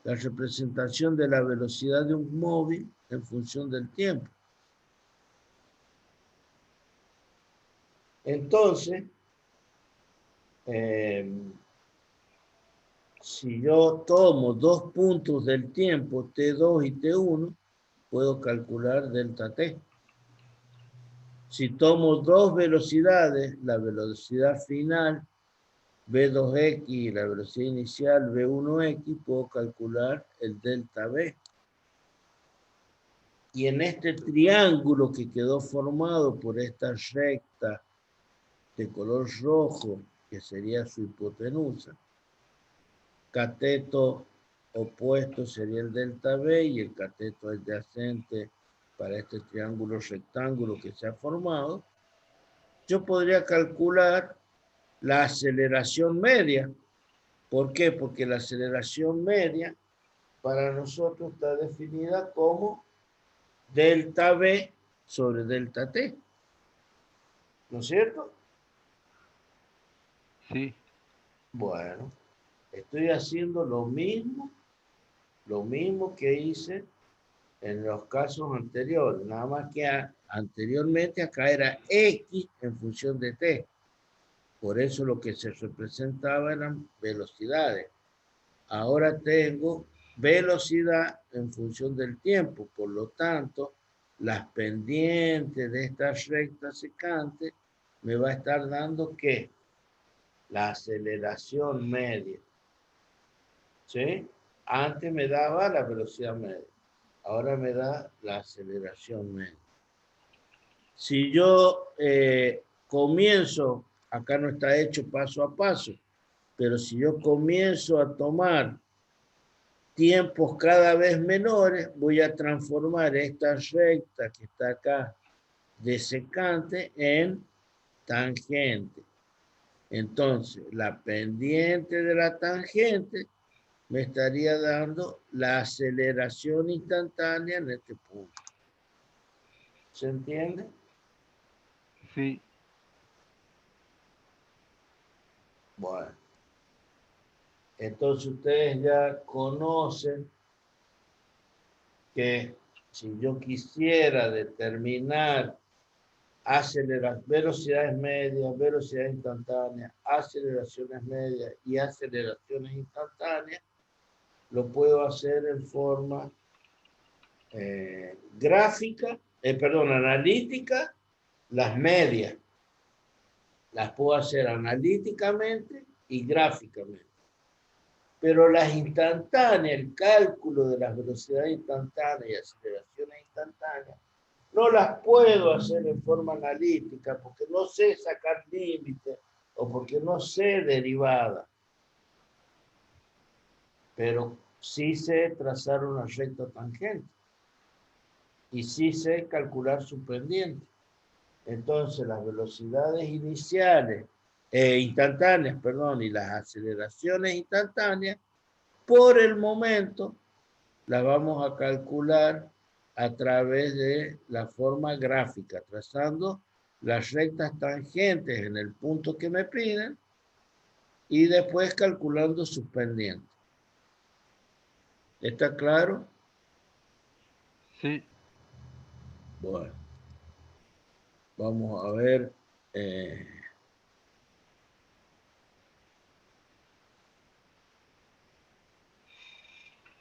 la representación de la velocidad de un móvil en función del tiempo. Entonces, si yo tomo dos puntos del tiempo, T2 y T1, puedo calcular delta T. Si tomo dos velocidades, la velocidad final V2X y la velocidad inicial V1X, puedo calcular el delta V. Y en este triángulo que quedó formado por esta recta de color rojo, que sería su hipotenusa, cateto opuesto sería el delta V y el cateto adyacente para este triángulo rectángulo que se ha formado, yo podría calcular la aceleración media. ¿Por qué? Porque la aceleración media para nosotros está definida como delta V sobre delta T. ¿No es cierto? Sí, Bueno, estoy haciendo lo mismo que hice en los casos anteriores, nada más que anteriormente acá era X en función de T. Por eso lo que se representaba eran velocidades. Ahora tengo velocidad en función del tiempo, por lo tanto, las pendientes de esta recta secante me va a estar dando ¿qué? La aceleración media. ¿Sí? Antes me daba la velocidad media, ahora me da la aceleración media. Si yo comienzo, acá no está hecho paso a paso, pero si yo comienzo a tomar tiempos cada vez menores, voy a transformar esta recta que está acá de secante en tangente. Entonces, la pendiente de la tangente me estaría dando la aceleración instantánea en este punto. ¿Se entiende? sí, Bueno. Entonces ustedes ya conocen que si yo quisiera determinar velocidades medias, velocidades instantáneas, aceleraciones medias y aceleraciones instantáneas, lo puedo hacer en forma analítica, las medias. Las puedo hacer analíticamente y gráficamente. Pero las instantáneas, el cálculo de las velocidades instantáneas y aceleraciones instantáneas, no las puedo hacer en forma analítica porque no sé sacar límites o porque no sé derivada. Pero sí sé trazar una recta tangente y sí sé calcular su pendiente. Entonces las velocidades iniciales, instantáneas, y las aceleraciones instantáneas, por el momento, las vamos a calcular a través de la forma gráfica, trazando las rectas tangentes en el punto que me piden y después calculando sus pendientes. ¿Está claro? sí. Bueno, vamos a ver.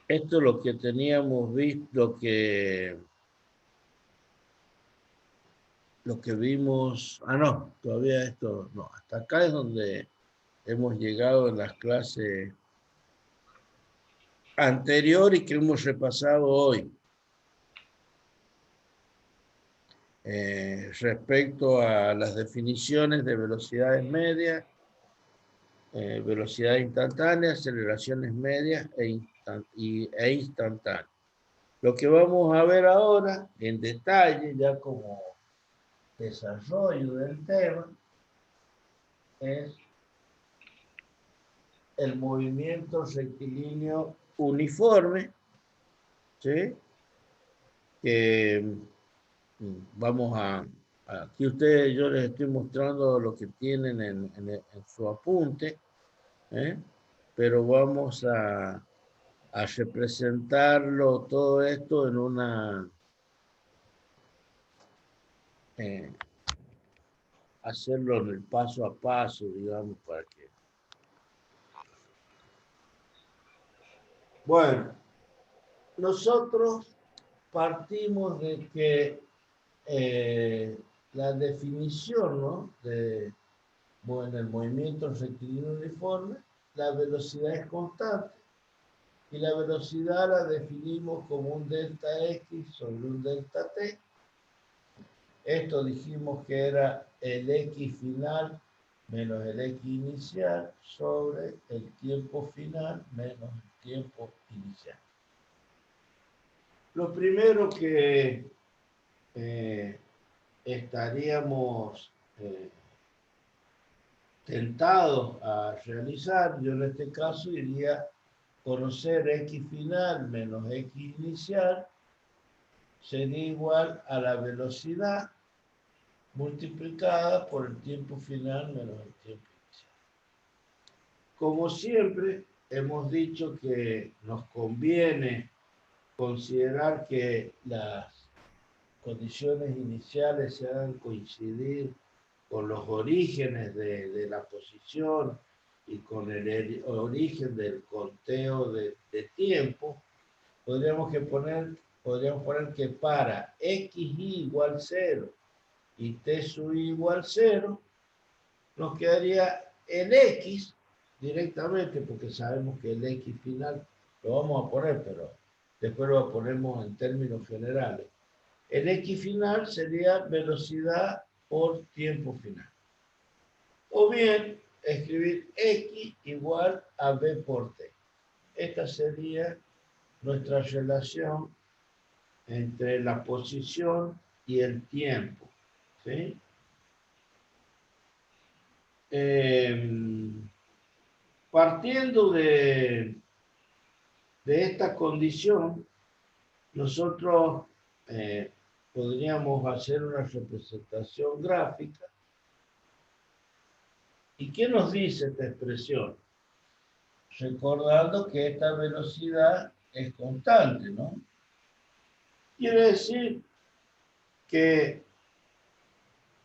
Esto es lo que teníamos visto, lo que vimos. No, todavía esto no. Hasta acá es donde hemos llegado en las clases anteriores y que hemos repasado hoy. Respecto a las definiciones de velocidades medias, velocidades instantáneas, aceleraciones medias e instantáneas. Lo que vamos a ver ahora en detalle, ya como desarrollo del tema, es el movimiento rectilíneo uniforme, ¿sí? Que vamos aquí ustedes, yo les estoy mostrando lo que tienen en su apunte, ¿eh? Pero vamos a representarlo todo esto en una, hacerlo en el paso a paso, digamos, para que... Bueno, nosotros partimos de que la definición, ¿no? De, bueno, el movimiento rectilíneo uniforme, la velocidad es constante y la velocidad la definimos como un delta X sobre un delta T. Esto dijimos que era el X final menos el X inicial sobre el tiempo final menos el tiempo inicial. Lo primero que estaríamos tentados a realizar, yo en este caso iría conocer x final menos x inicial sería igual a la velocidad multiplicada por el tiempo final menos el tiempo inicial. Como siempre, hemos dicho que nos conviene considerar que las condiciones iniciales se hagan coincidir con los orígenes de la posición y con el origen del conteo de tiempo. Podríamos poner que para xy igual 0 y t sub i igual 0, nos quedaría el x directamente, porque sabemos que el x final lo vamos a poner, pero después lo ponemos en términos generales. El x final sería velocidad por tiempo final. O bien, escribir x igual a v por t. Esta sería nuestra relación entre la posición y el tiempo. ¿Sí? Partiendo de esta condición, nosotros podríamos hacer una representación gráfica. ¿Y qué nos dice esta expresión? Recordando que esta velocidad es constante, ¿no? Quiere decir que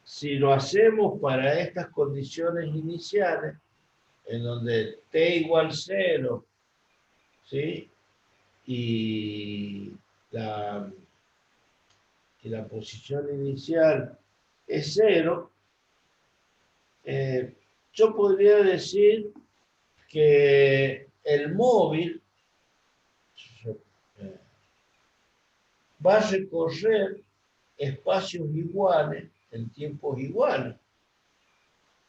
si lo hacemos para estas condiciones iniciales, en donde t igual 0, ¿sí? Y la posición inicial es 0, yo podría decir que el móvil va a recorrer espacios iguales en tiempos iguales,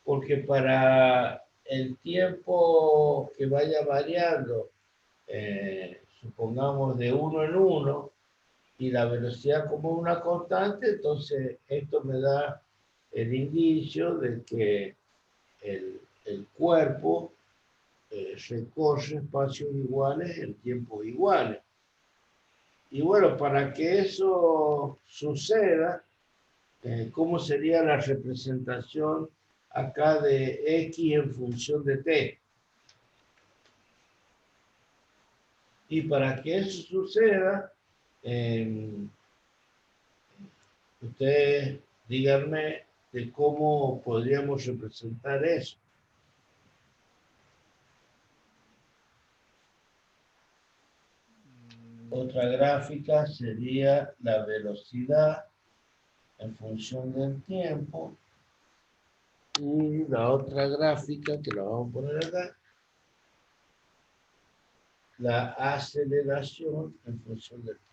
porque para el tiempo que vaya variando, supongamos de 1 en 1, y la velocidad como una constante, entonces esto me da el indicio de que el cuerpo recorre espacios iguales en tiempos iguales. Y bueno, para que eso suceda, ¿cómo sería la representación acá de x en función de t? Y para que eso suceda, ustedes díganme de cómo podríamos representar eso. Otra gráfica sería la velocidad en función del tiempo. Y la otra gráfica, que la vamos a poner acá, la aceleración en función del tiempo.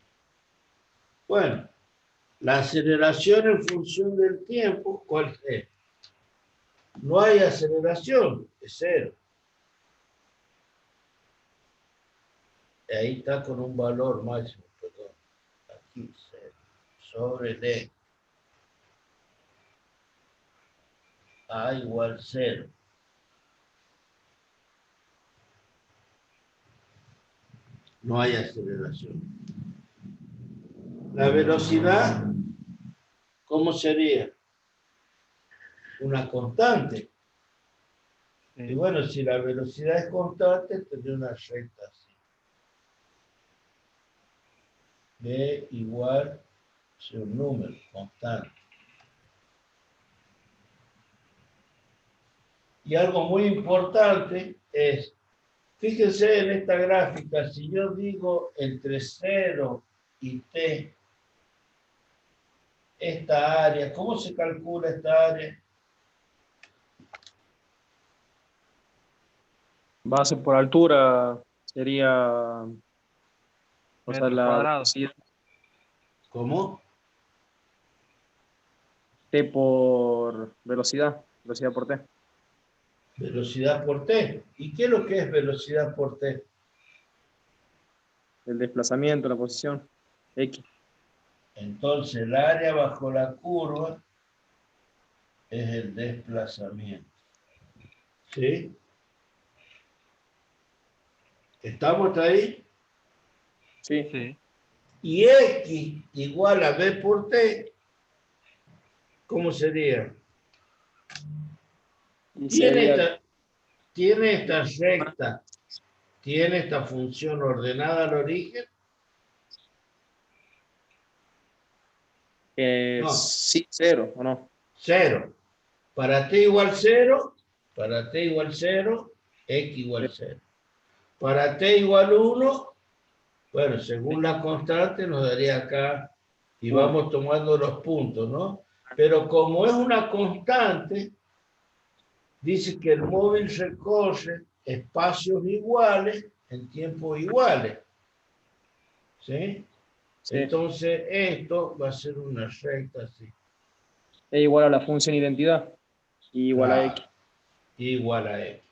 Bueno, la aceleración en función del tiempo, ¿cuál es? No hay aceleración, es 0. Ahí está con un valor máximo, perdón. Aquí, 0. Sobre D. A igual 0. No hay aceleración. La velocidad, ¿cómo sería? Una constante. Sí. Y bueno, si la velocidad es constante, tendría una recta así. B igual a un número constante. Y algo muy importante es, fíjense en esta gráfica, si yo digo entre 0 y t, esta área, ¿cómo se calcula esta área? Base por altura sería, o sea, Metros la cuadrados. velocidad ¿Cómo? T por velocidad, velocidad por T. Velocidad por t. ¿Y qué es lo que es velocidad por t? El desplazamiento, la posición, X. Entonces, el área bajo la curva es el desplazamiento. ¿Sí? ¿Estamos hasta ahí? Sí. Sí. Y X igual a B por T, ¿cómo sería? Y Tiene sería esta recta, tiene esta función ordenada al origen. No, sí, 0, ¿o no? 0. Para t igual 0, para t igual 0, x igual 0. Para t igual 1, bueno, según la constante nos daría acá, y vamos tomando los puntos, ¿no? Pero como es una constante, dice que el móvil recorre espacios iguales en tiempos iguales. ¿Sí? Sí. Entonces, esto va a ser una recta así. Es igual a la función identidad. Y igual a X. Igual a X.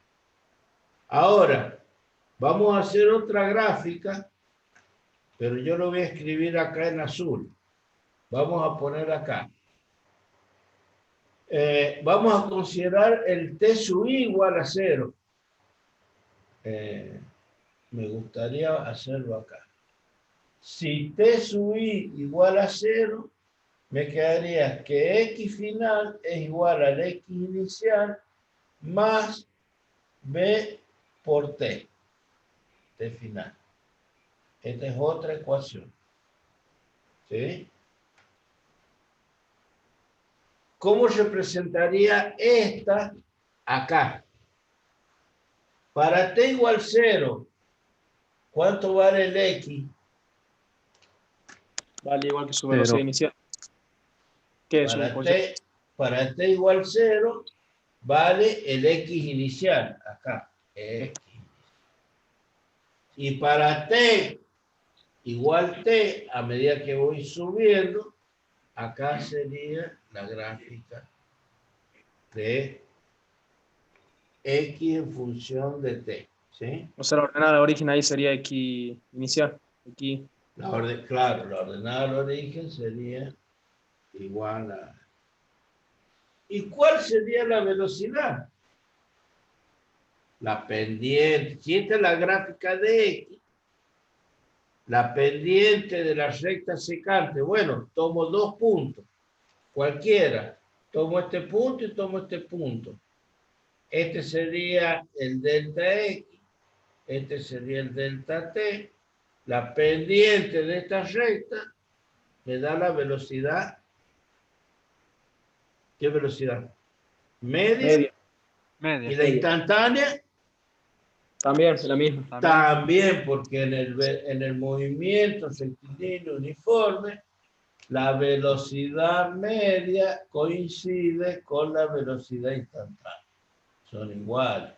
Ahora, vamos a hacer otra gráfica, pero yo lo voy a escribir acá en azul. Vamos a poner acá. Vamos a considerar el t sub i igual a 0. Me gustaría hacerlo acá. Si t sub i igual a 0, me quedaría que x final es igual al x inicial más b por t final. Esta es otra ecuación. ¿Sí? ¿Cómo se presentaría esta acá? Para t igual 0, ¿cuánto vale el x? Vale igual que su velocidad 0. inicial. ¿Qué es su Para t igual 0, vale el x inicial, acá. X. Y para t igual t, a medida que voy subiendo, acá sería la gráfica de x en función de t. ¿Sí? O sea, la ordenada de origen ahí sería X inicial. X. Claro, la ordenada al origen sería igual a... ¿Y cuál sería la velocidad? La pendiente. Si esta es la gráfica de X, la pendiente de la recta secante. Bueno, tomo dos puntos, cualquiera. Tomo este punto y tomo este punto. Este sería el delta X, este sería el delta T. La pendiente de esta recta me da la velocidad. ¿Qué velocidad? Media. Media. Y la instantánea También es la misma. también, porque en el movimiento rectilíneo uniforme, la velocidad media coincide con la velocidad instantánea. Son iguales.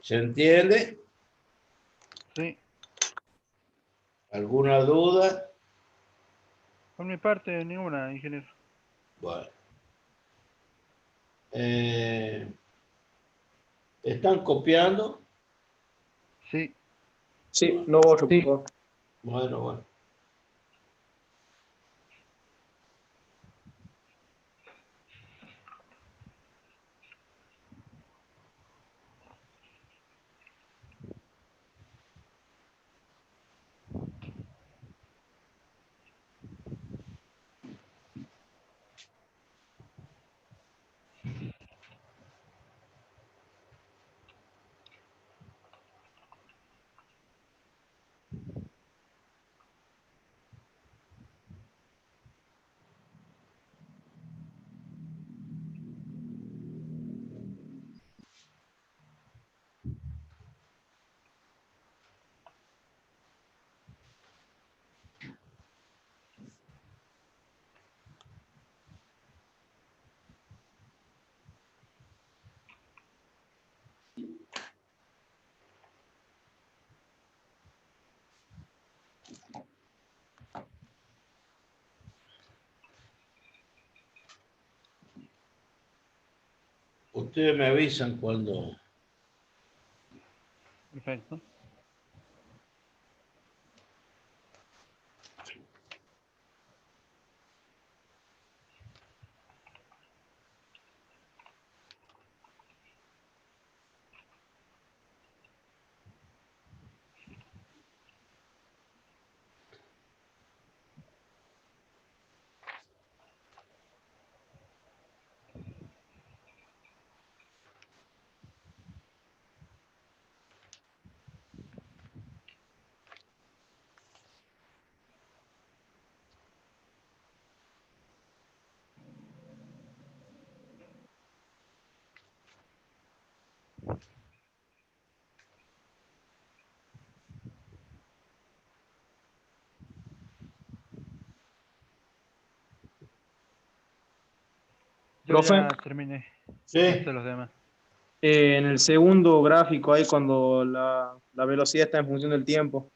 ¿Se entiende? Sí. ¿Alguna duda? Por mi parte, ninguna, ingeniero. Bueno. ¿Están copiando? Sí. Sí, no vos, por favor. Bueno. Ustedes me avisan cuando... Perfecto. Yo Profe. ya terminé. Sí. No sé los demás. En el segundo gráfico, ahí cuando la velocidad está en función del tiempo,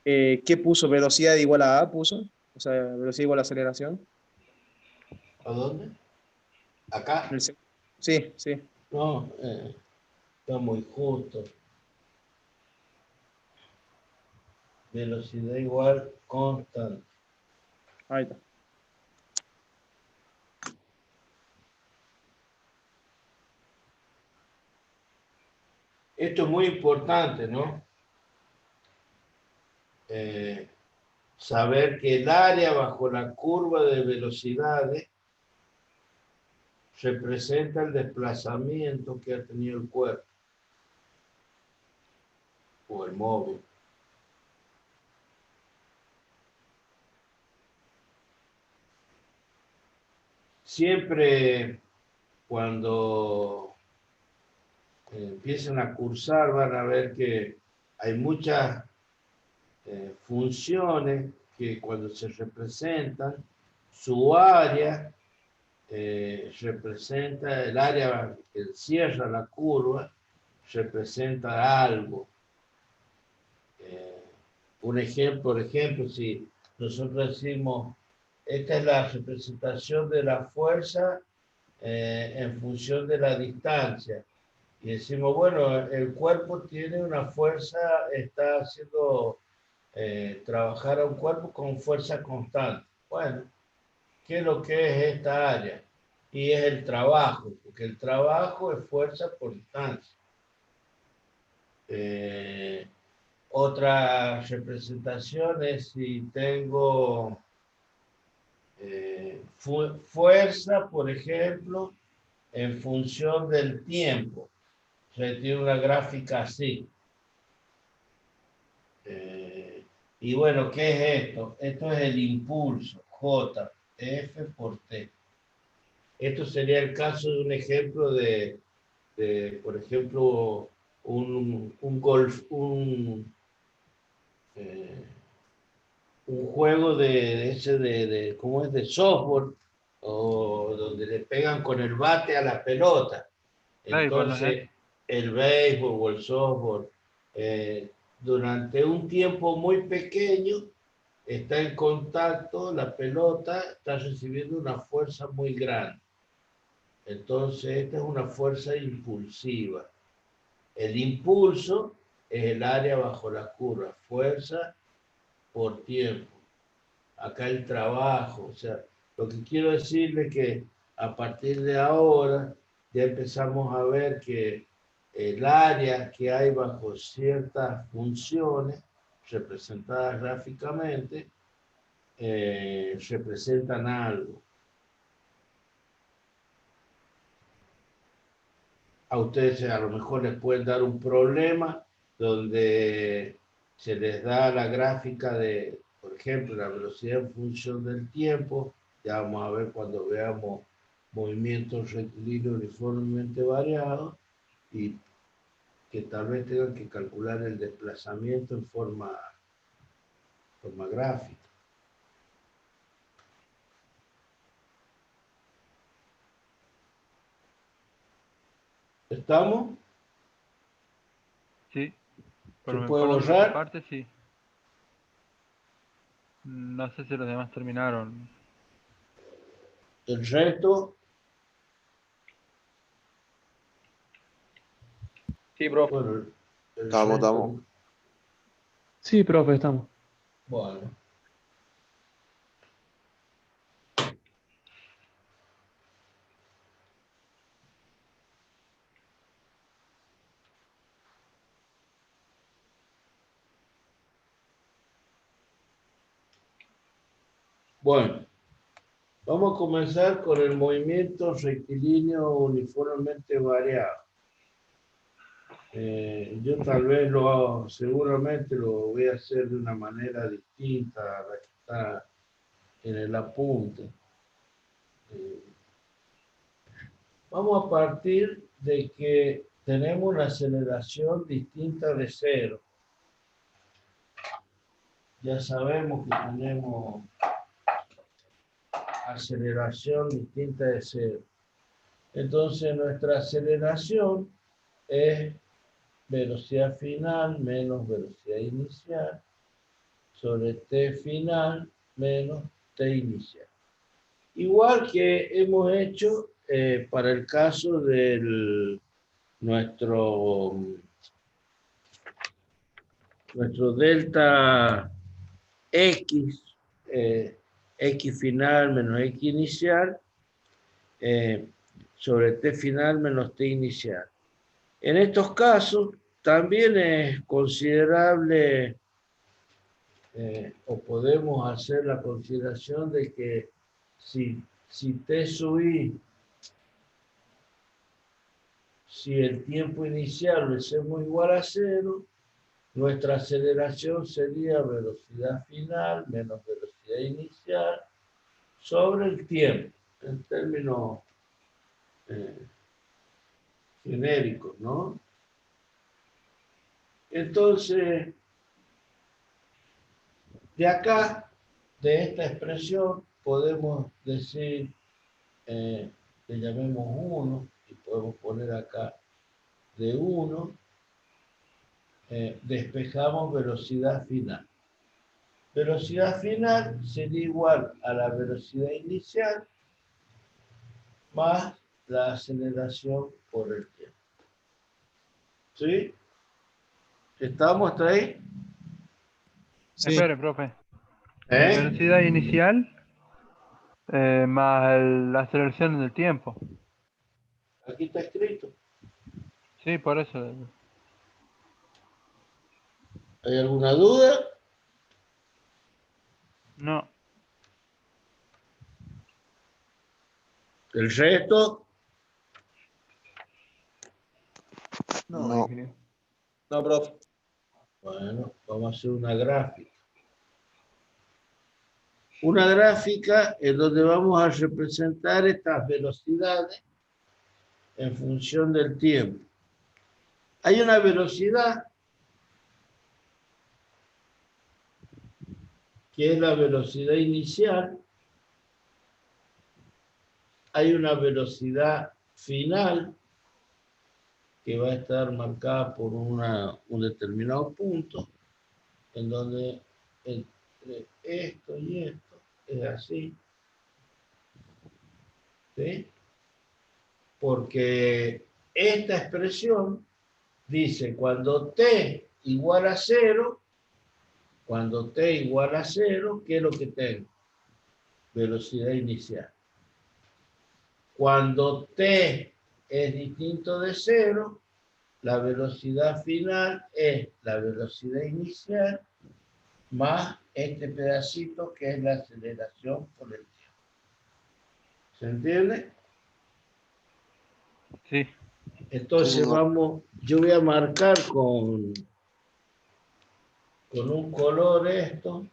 ¿qué puso? ¿Velocidad igual a A puso? O sea, velocidad igual a aceleración. ¿A dónde? ¿Acá? En el seg- sí, sí. No, está muy justo. Velocidad igual constante. Ahí está. Esto es muy importante, ¿no? Saber que el área bajo la curva de velocidades representa el desplazamiento que ha tenido el cuerpo o el móvil. Siempre cuando empiecen a cursar van a ver que hay muchas funciones que cuando se representan, su área representa el área que cierra la curva, representa algo. Un ejemplo, por ejemplo, si nosotros decimos, esta es la representación de la fuerza en función de la distancia. Y decimos, bueno, el cuerpo tiene una fuerza, está haciendo trabajar a un cuerpo con fuerza constante. Bueno, ¿qué es lo que es esta área? Y es el trabajo, porque el trabajo es fuerza por distancia. Otra representación es si tengo fuerza, por ejemplo, en función del tiempo. O sea, tiene una gráfica así. Y bueno, ¿qué es esto? Esto es el impulso, J, F por T. Esto sería el caso de un ejemplo de por ejemplo, un juego ¿cómo es? De softball, o donde le pegan con el bate a la pelota. Béisbol, ¿no es? Entonces, el béisbol o el softball, durante un tiempo muy pequeño, está en contacto, la pelota está recibiendo una fuerza muy grande. Entonces, esta es una fuerza impulsiva. El impulso es el área bajo la curva, fuerza por tiempo. Acá el trabajo, o sea, lo que quiero decirle es que a partir de ahora ya empezamos a ver que el área que hay bajo ciertas funciones representadas gráficamente representan algo. A ustedes a lo mejor les pueden dar un problema donde se les da la gráfica de, por ejemplo, la velocidad en función del tiempo. Ya vamos a ver cuando veamos movimientos rectilíneos uniformemente variados y que tal vez tengan que calcular el desplazamiento en forma gráfica. ¿Estamos? Sí. ¿Se Por puede lo menos por mi borrar? parte, sí. No sé si los demás terminaron. El resto, Sí, profe. bueno, el Estamos, resto, estamos. Sí, profe, estamos. bueno. Bueno, vamos a comenzar con el movimiento rectilíneo uniformemente variado. Yo tal vez seguramente lo voy a hacer de una manera distinta a la que está en el apunte. Vamos a partir de que tenemos una aceleración distinta de cero. Ya sabemos que tenemos aceleración distinta de cero. Entonces nuestra aceleración es velocidad final menos velocidad inicial sobre t final menos t inicial. Igual que hemos hecho para el caso del nuestro delta x, x final menos x inicial, sobre t final menos t inicial. En estos casos también es considerable, o podemos hacer la consideración de que si t sub i, si el tiempo inicial lo hacemos igual a cero, nuestra aceleración sería velocidad final menos velocidad inicial sobre el tiempo, en términos genéricos, ¿no? Entonces, de acá, de esta expresión, podemos decir, le llamemos 1, y podemos poner acá de 1, despejamos velocidad final. Velocidad final sería igual a la velocidad inicial más la aceleración por el tiempo. ¿Sí? ¿Estamos hasta ahí? Sí. Espere, profe. Velocidad inicial más la aceleración del tiempo. Aquí está escrito. Sí, por eso. ¿Hay alguna duda? No. ¿El resto? No, No. ingeniero. No, profe. Bueno, vamos a hacer una gráfica. Una gráfica en donde vamos a representar estas velocidades en función del tiempo. Hay una velocidad que es la velocidad inicial. Hay una velocidad final que va a estar marcada por un determinado punto, en donde entre esto y esto es así. ¿Sí? Porque esta expresión dice cuando t igual a 0, cuando t igual a 0, ¿qué es lo que tengo? Velocidad inicial. Cuando t es distinto de 0, la velocidad final es la velocidad inicial más este pedacito que es la aceleración por el tiempo. ¿Se entiende? Sí. Entonces Sí, vamos, yo voy a marcar con un color esto.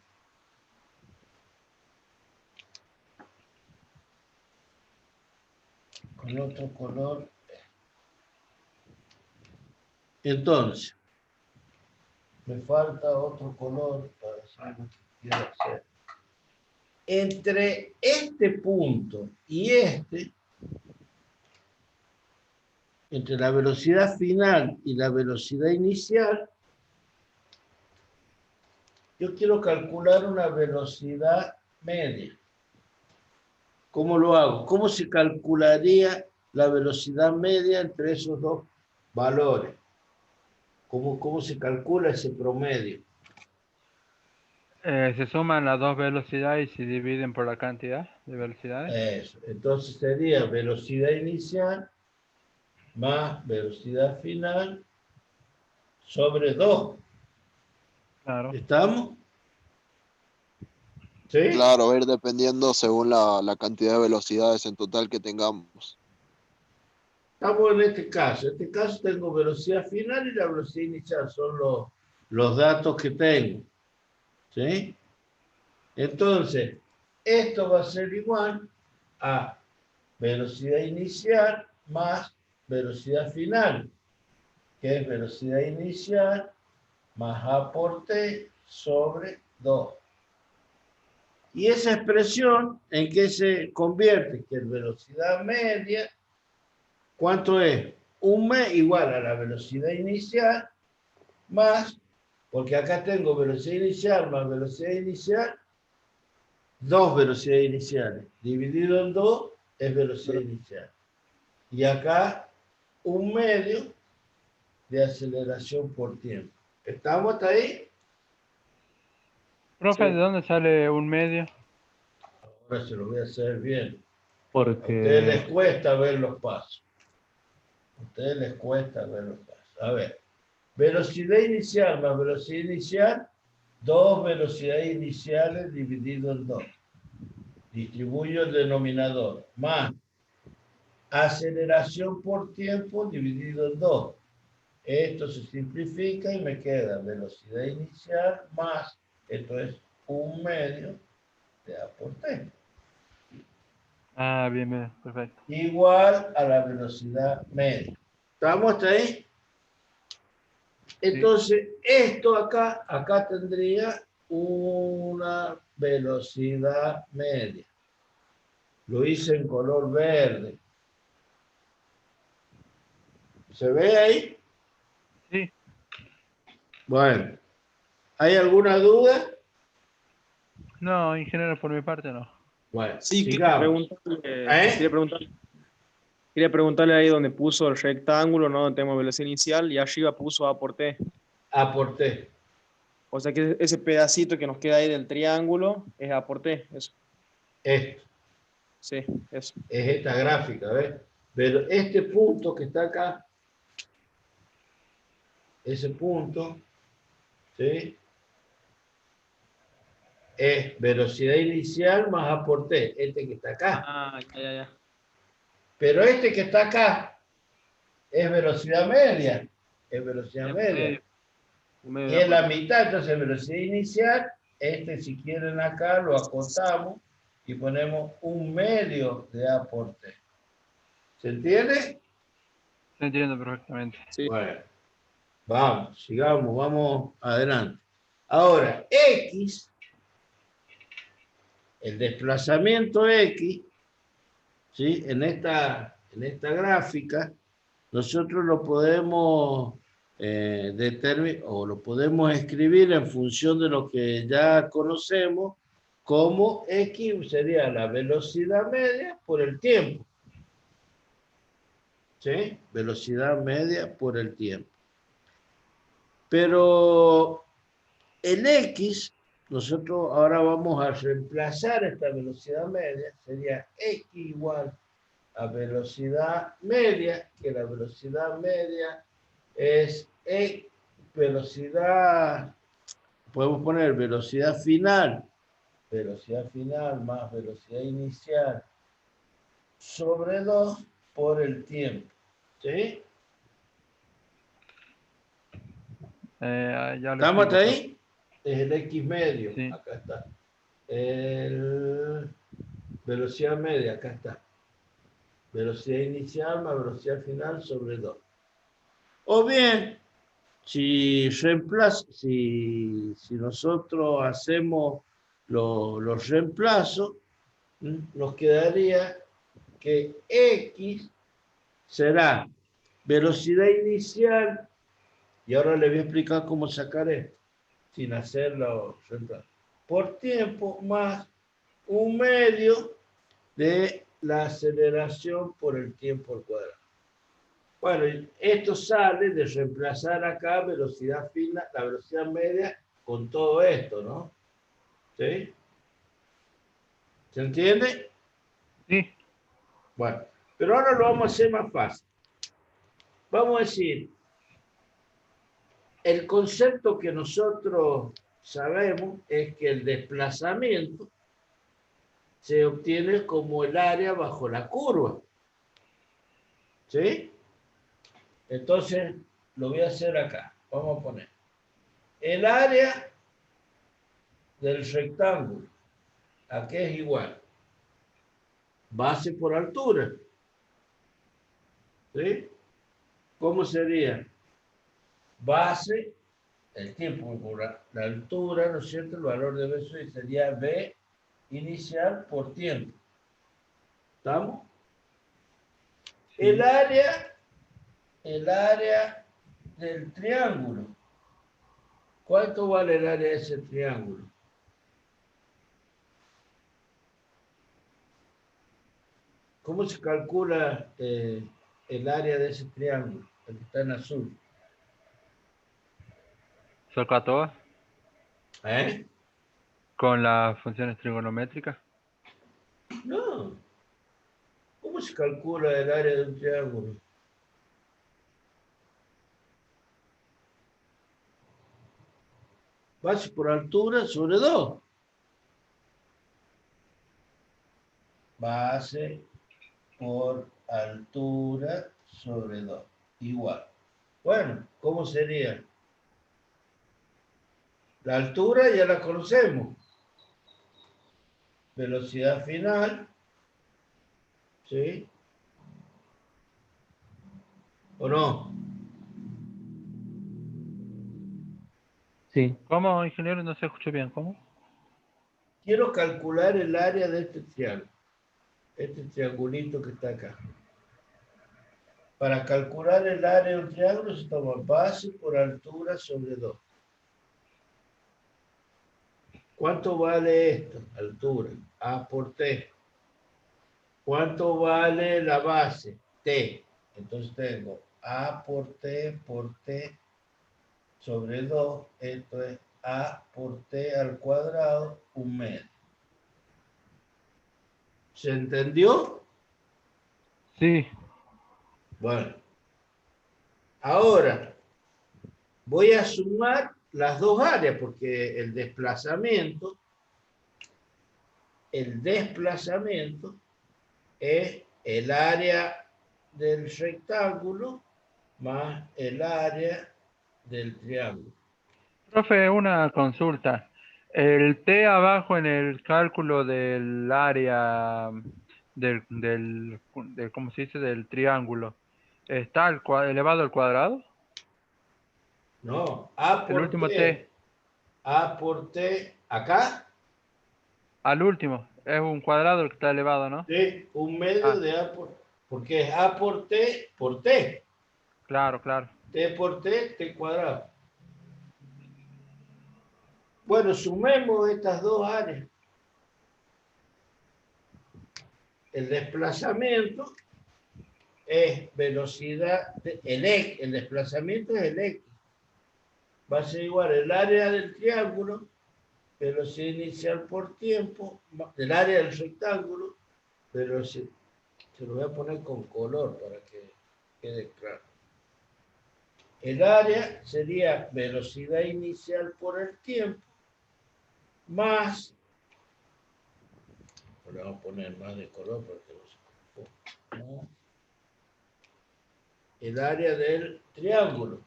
Con otro color. Entonces, me falta otro color para hacer lo que quiero hacer. Entre este punto y este, entre la velocidad final y la velocidad inicial, yo quiero calcular una velocidad media. ¿Cómo lo hago? ¿Cómo se calcularía la velocidad media entre esos dos valores? ¿Cómo se calcula ese promedio? Se suman las dos velocidades y se dividen por la cantidad de velocidades. Eso. Entonces sería velocidad inicial más velocidad final sobre 2. Claro. ¿Estamos? ¿Sí? claro, va a ir dependiendo según la cantidad de velocidades en total que tengamos. Estamos en este caso. En este caso tengo velocidad final y la velocidad inicial. Son los datos que tengo. ¿Sí? Entonces, esto va a ser igual a velocidad inicial más velocidad final, que es velocidad inicial más A por T sobre 2. ¿Y esa expresión en qué se convierte? Que la velocidad media, ¿cuánto es? Igual a la velocidad inicial más, porque acá tengo velocidad inicial más velocidad inicial, dos velocidades iniciales. Dividido en 2 es velocidad inicial. Y acá un medio de aceleración por tiempo. ¿Estamos hasta ahí? Profe, Sí. ¿de dónde sale un medio? Ahora se lo voy a hacer bien. A ustedes les Porque cuesta ver los pasos. A ustedes les cuesta ver los pasos. A ver, velocidad inicial más velocidad inicial, dos velocidades iniciales dividido en 2. Distribuyo el denominador. Más aceleración por tiempo dividido en 2. Esto se simplifica y me queda velocidad inicial más, esto es un medio de A por T, Ah, bien, bien, perfecto. igual a la velocidad media. ¿Estamos hasta ahí? Entonces, esto acá tendría una velocidad media. Lo hice en color verde. ¿Se ve ahí? Sí, Bueno, ¿hay alguna duda? no, ingeniero, por mi parte no. Bueno, Sí, sigamos. quería preguntarle ahí donde puso el rectángulo, ¿no? Donde tenemos velocidad inicial y arriba puso A por T. Aporté. O sea que ese pedacito que nos queda ahí del triángulo es A por T. Eso. Esto Sí, eso. es esta gráfica, ¿ves? Pero este punto que está acá, ese punto, ¿sí? Es velocidad inicial más aporte, este que está acá. Ah, ya. Pero este que está acá es velocidad media. Es velocidad Es media. un medio Y de es la aporte. mitad, entonces velocidad inicial. Este, si quieren acá, lo acotamos y ponemos un medio de aporte. ¿Se entiende? Se entiende perfectamente. Sí. Bueno, vamos, sigamos, vamos adelante. Ahora, X, el desplazamiento X, ¿sí? En esta gráfica, nosotros lo podemos determinar o lo podemos escribir en función de lo que ya conocemos, como X sería la velocidad media por el tiempo. ¿Sí? Velocidad media por el tiempo. Pero el X, nosotros ahora vamos a reemplazar esta velocidad media, sería X igual a velocidad media, que la velocidad media es velocidad, podemos poner velocidad final más velocidad inicial sobre 2 por el tiempo. ¿Sí? Ya lo ¿Estamos hasta explico. ahí? Es el X medio, Sí. acá está. El velocidad media, acá está. Velocidad inicial más velocidad final sobre 2. O bien, si nosotros hacemos los reemplazos, nos quedaría que X será velocidad inicial, y ahora les voy a explicar cómo sacar esto, sin hacer los reemplazos, por tiempo más un medio de la aceleración por el tiempo al cuadrado. Bueno, esto sale de reemplazar acá velocidad final, la velocidad media con todo esto, ¿no? ¿Sí? ¿Se entiende? Sí, Bueno, pero ahora lo vamos a hacer más fácil. Vamos a decir, el concepto que nosotros sabemos es que el desplazamiento se obtiene como el área bajo la curva. ¿Sí? Entonces, lo voy a hacer acá. Vamos a poner el área del rectángulo. ¿A qué es igual? Base por altura. ¿Sí? ¿Cómo sería? Base, el tiempo por la altura, ¿no es cierto? El valor de B sería B inicial por tiempo. ¿Estamos? Sí. El área del triángulo. ¿Cuánto vale el área de ese triángulo? ¿Cómo se calcula el área de ese triángulo? El que está en azul. ¿Saca todas ¿Eh? con las funciones trigonométricas? No. ¿Cómo se calcula el área de un triángulo? Base por altura sobre 2. Base por altura sobre 2. Igual. Bueno, ¿cómo sería? La altura ya la conocemos. Velocidad final. ¿Sí? ¿O no? Sí, ¿Cómo, ingeniero? No se escuchó bien. ¿Cómo? Quiero calcular el área de este triángulo. Este triangulito que está acá. Para calcular el área de un triángulo se toma base por altura sobre 2. ¿Cuánto vale esto? Altura. A por T. ¿Cuánto vale la base? T. Entonces tengo A por T sobre 2. Esto es A por T al cuadrado, 1/2. ¿Se entendió? Sí. Bueno. Ahora, voy a sumar las dos áreas porque el desplazamiento es el área del rectángulo más el área del triángulo. Profe, una consulta. El T abajo en el cálculo del área ¿cómo se dice? Del triángulo. ¿Está elevado al cuadrado? No, A El por último T, T, acá, al último. Es un cuadrado el que está elevado, ¿no? T, 1/2 Ah, de porque es A por T, claro, claro. T por T cuadrado. Bueno, sumemos estas dos áreas. El desplazamiento es velocidad, el desplazamiento es el X. Va a ser igual el área del triángulo, velocidad inicial por tiempo, del área del rectángulo, velocidad. Se lo voy a poner con color para que quede claro. El área sería velocidad inicial por el tiempo, más, le vamos a poner más de color para que no se confunda, el área del triángulo,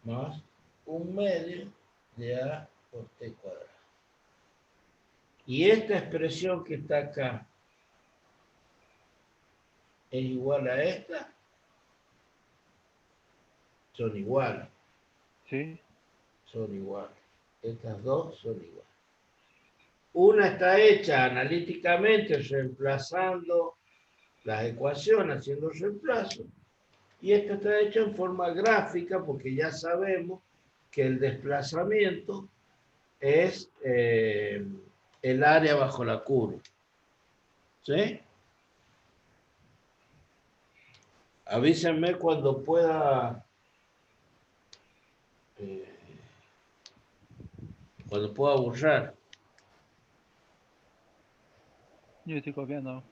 más 1/2 de A por T cuadrado. Y esta expresión que está acá es igual a esta, son iguales, Sí. son iguales. Estas dos son iguales. Una está hecha analíticamente reemplazando las ecuaciones, haciendo reemplazo, y esta está hecha en forma gráfica porque ya sabemos que el desplazamiento es el área bajo la curva. ¿Sí? Avísenme cuando eh, pueda borrar. Yo estoy copiando.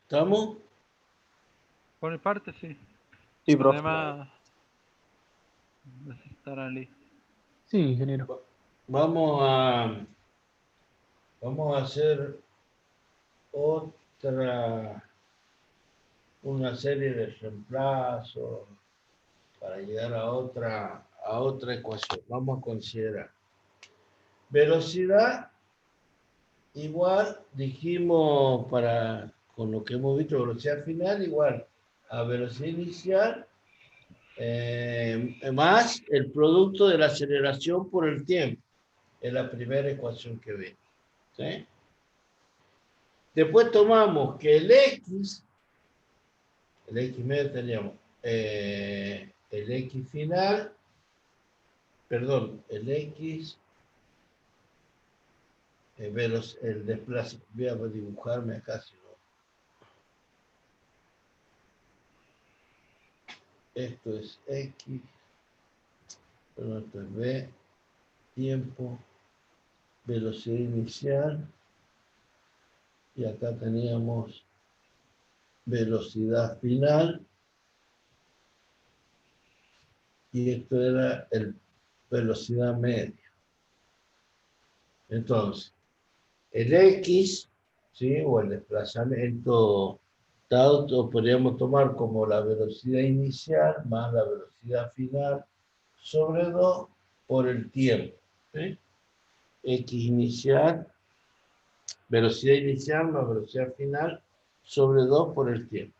¿Estamos? Por mi parte, sí. Sí, Los profe. demás estarán listos. Sí, ingeniero. Vamos a hacer una serie de reemplazos para llegar a otra ecuación. Vamos a considerar velocidad igual, dijimos con lo que hemos visto, velocidad final igual a velocidad inicial más el producto de la aceleración por el tiempo. Es la primera ecuación que vemos. ¿Sí? Después tomamos que el X medio teníamos el X final, perdón, el X, el desplazamiento, voy a dibujarme acá si no. Esto es X, perdón, esto es B, tiempo, velocidad inicial, y acá teníamos velocidad final, y esto era el velocidad media. Entonces, el X, ¿sí? O el desplazamiento dado, podríamos tomar como la velocidad inicial más la velocidad final sobre 2 por el tiempo. ¿Sí? X inicial, velocidad inicial más velocidad final sobre 2 por el tiempo.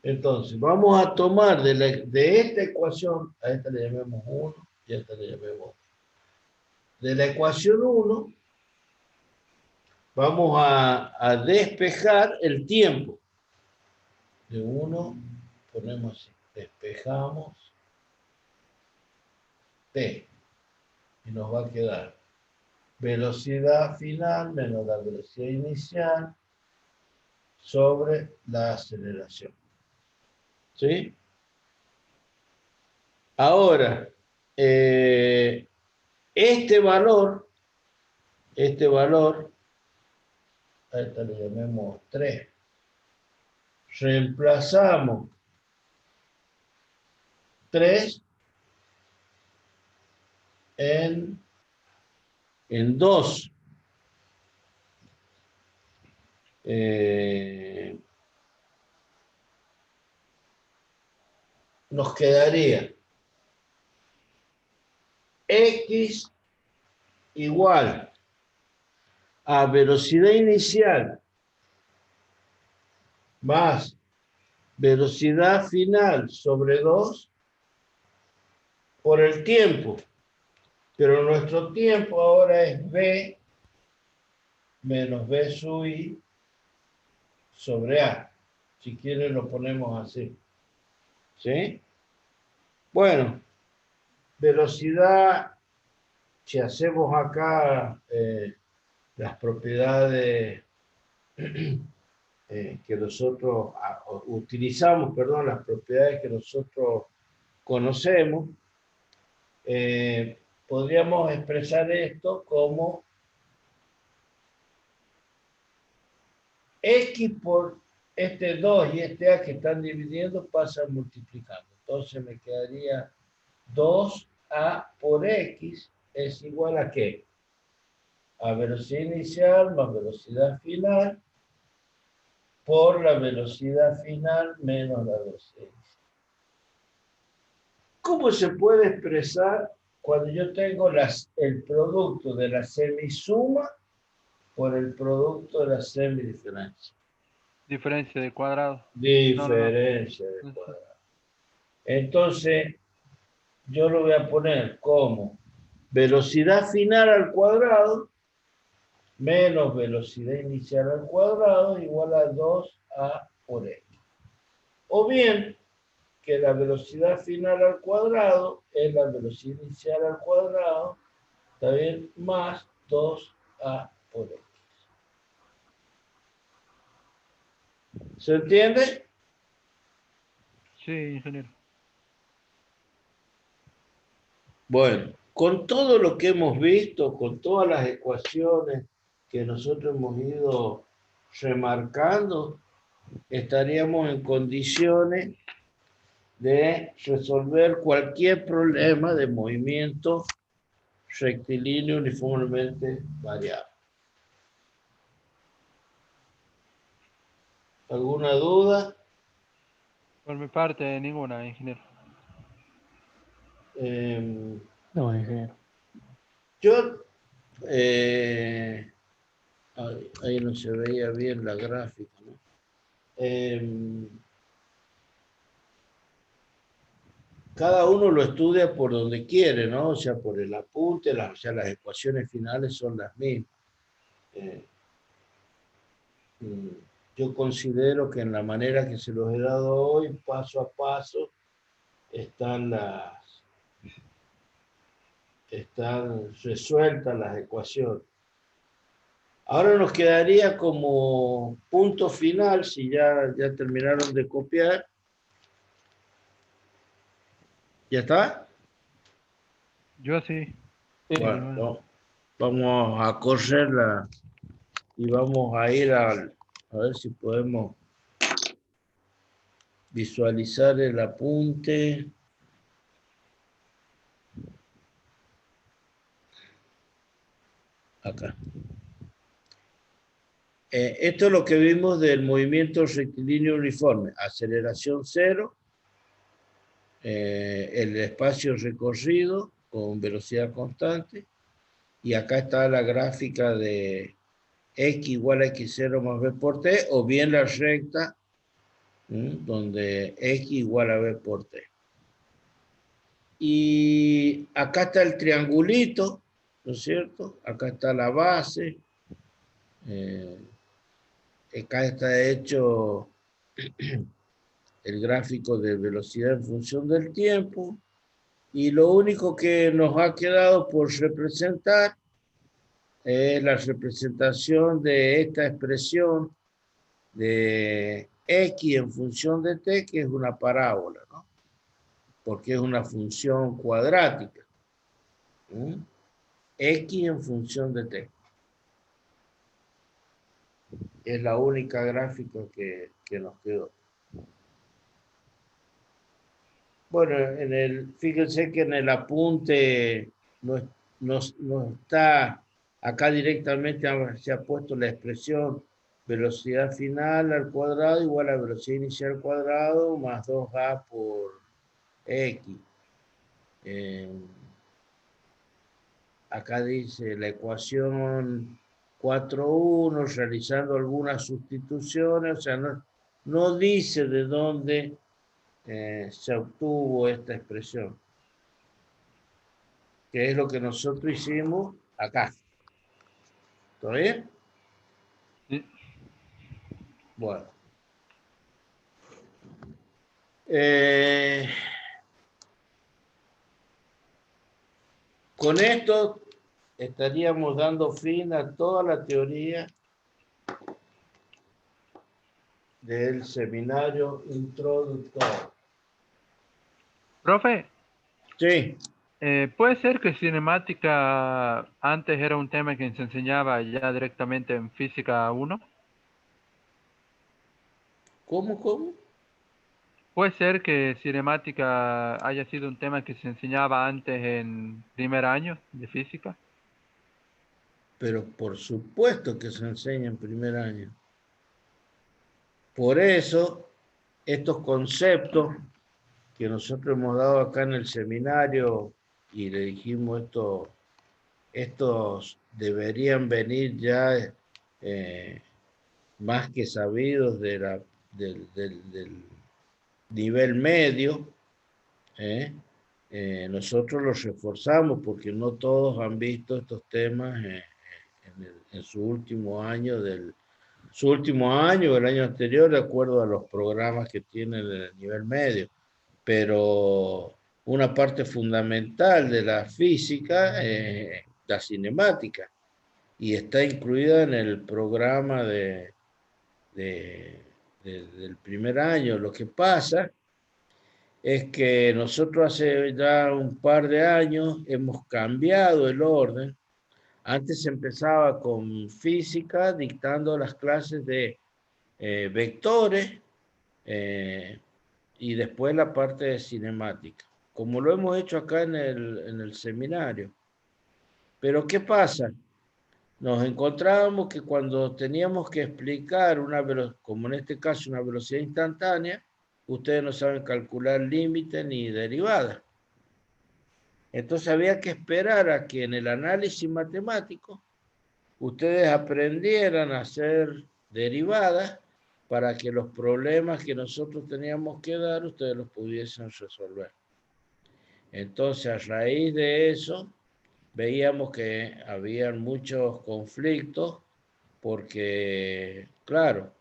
Entonces, vamos a tomar de esta ecuación, a esta le llamemos 1 y a esta le llamemos 2. De la ecuación 1, vamos a despejar el tiempo. De 1, ponemos así, despejamos T. Y nos va a quedar velocidad final menos la velocidad inicial sobre la aceleración. ¿Sí? Ahora, este valor, a esta le llamemos 3. Reemplazamos 3 en 2. Nos quedaría X igual a velocidad inicial más velocidad final sobre 2 por el tiempo. Pero nuestro tiempo ahora es V menos V sub I sobre A. Si quieren lo ponemos así. ¿Sí? Bueno, velocidad, si hacemos acá las propiedades que nosotros utilizamos, perdón, las propiedades que nosotros conocemos, podríamos expresar esto como X por este 2 y este A que están dividiendo pasan multiplicando. Entonces me quedaría 2A por X es igual a ¿qué? A velocidad inicial más velocidad final por la velocidad final menos la velocidad inicial. ¿Cómo se puede expresar cuando yo tengo el producto de la semisuma por el producto de la semidiferencia? Diferencia de cuadrado. Diferencia de cuadrado. Entonces, yo lo voy a poner como velocidad final al cuadrado menos velocidad inicial al cuadrado igual a 2A por X. O bien, que la velocidad final al cuadrado es la velocidad inicial al cuadrado, está bien, más 2A por X. ¿Se entiende? Sí, ingeniero. Bueno, con todo lo que hemos visto, con todas las ecuaciones que nosotros hemos ido remarcando, estaríamos en condiciones de resolver cualquier problema de movimiento rectilíneo uniformemente variable. ¿Alguna duda? Por mi parte, ninguna, ingeniero. No, ingeniero. Yo, ahí no se veía bien la gráfica, ¿no? Cada uno lo estudia por donde quiere, ¿no? O sea, por el apunte, o sea, las ecuaciones finales son las mismas. Yo considero que en la manera que se los he dado hoy, paso a paso, están resueltas las ecuaciones. Ahora nos quedaría como punto final, si ya terminaron de copiar. ¿Ya está? Yo sí. Bueno, no, vamos a correrla y vamos a ir a ver si podemos visualizar el apunte. Acá. Esto es lo que vimos del movimiento rectilíneo uniforme. Aceleración cero, el espacio recorrido con velocidad constante. Y acá está la gráfica de x igual a x0 más b por t, o bien la recta, donde x igual a b por t. Y acá está el triangulito, ¿no es cierto? Acá está la base. Acá está hecho el gráfico de velocidad en función del tiempo. Y lo único que nos ha quedado por representar es la representación de esta expresión de x en función de t, que es una parábola, ¿no? Porque es una función cuadrática. X en función de t. Es la única gráfica que nos quedó. Bueno, fíjense que en el apunte no está, acá directamente se ha puesto la expresión velocidad final al cuadrado igual a velocidad inicial al cuadrado más 2a por x. Acá dice la ecuación 4.1, realizando algunas sustituciones, o sea, no dice de dónde se obtuvo esta expresión, que es lo que nosotros hicimos acá. ¿Está bien? Sí. Bueno. Con esto estaríamos dando fin a toda la teoría del seminario introductorio. Profe, Sí. ¿puede ser que cinemática antes era un tema que se enseñaba ya directamente en física 1? ¿Cómo? ¿Puede ser que cinemática haya sido un tema que se enseñaba antes en primer año de física? Pero por supuesto que se enseña en primer año. Por eso, estos conceptos que nosotros hemos dado acá en el seminario y le dijimos estos deberían venir ya más que sabidos del nivel medio. Nosotros los reforzamos porque no todos han visto estos temas en su último año o el año anterior, de acuerdo a los programas que tienen en el nivel medio. Pero una parte fundamental de la física es la cinemática y está incluida en el programa del primer año. Lo que pasa es que nosotros hace ya un par de años hemos cambiado el orden. Antes se empezaba con física, dictando las clases de vectores y después la parte de cinemática, como lo hemos hecho acá en el seminario. Pero ¿qué pasa? Nos encontrábamos que cuando teníamos que explicar una velocidad, como en este caso una velocidad instantánea, ustedes no saben calcular límite ni derivada. Entonces había que esperar a que en el análisis matemático ustedes aprendieran a hacer derivadas para que los problemas que nosotros teníamos que dar, ustedes los pudiesen resolver. Entonces, a raíz de eso, veíamos que había muchos conflictos porque, claro,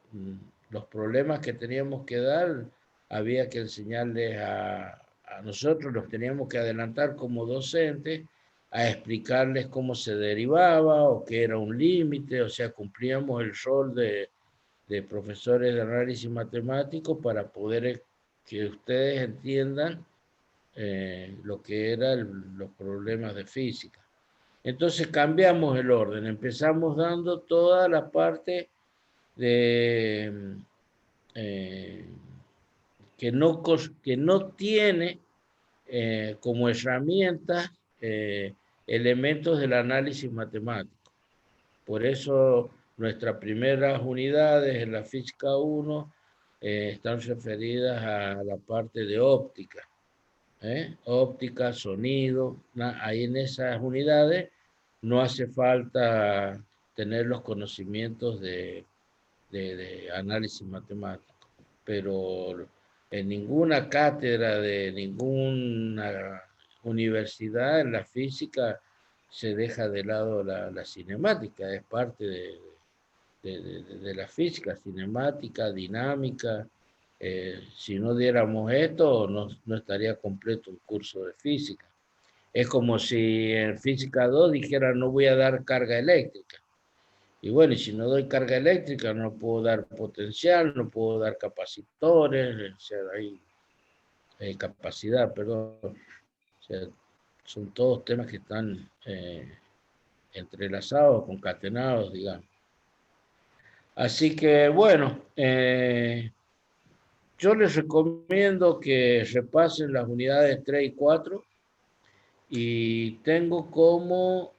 los problemas que teníamos que dar, había que enseñarles a nosotros, los teníamos que adelantar como docentes, a explicarles cómo se derivaba o qué era un límite, o sea, cumplíamos el rol de profesores de análisis matemático para poder que ustedes entiendan lo que eran los problemas de física. Entonces cambiamos el orden, empezamos dando toda la parte de que no tiene como herramientas elementos del análisis matemático. Por eso nuestras primeras unidades en la física 1 están referidas a la parte de óptica. Óptica, sonido, ahí en esas unidades no hace falta tener los conocimientos de análisis matemático, pero en ninguna cátedra de ninguna universidad en la física se deja de lado la cinemática, es parte de la física, cinemática, dinámica. Si no diéramos esto, no estaría completo el curso de física. Es como si en física 2 dijera no voy a dar carga eléctrica. Y bueno, y si no doy carga eléctrica, no puedo dar potencial, no puedo dar capacitores, o sea, hay capacidad, perdón. O sea, son todos temas que están entrelazados, concatenados, digamos. Así que, bueno, yo les recomiendo que repasen las unidades 3 y 4 y tengo como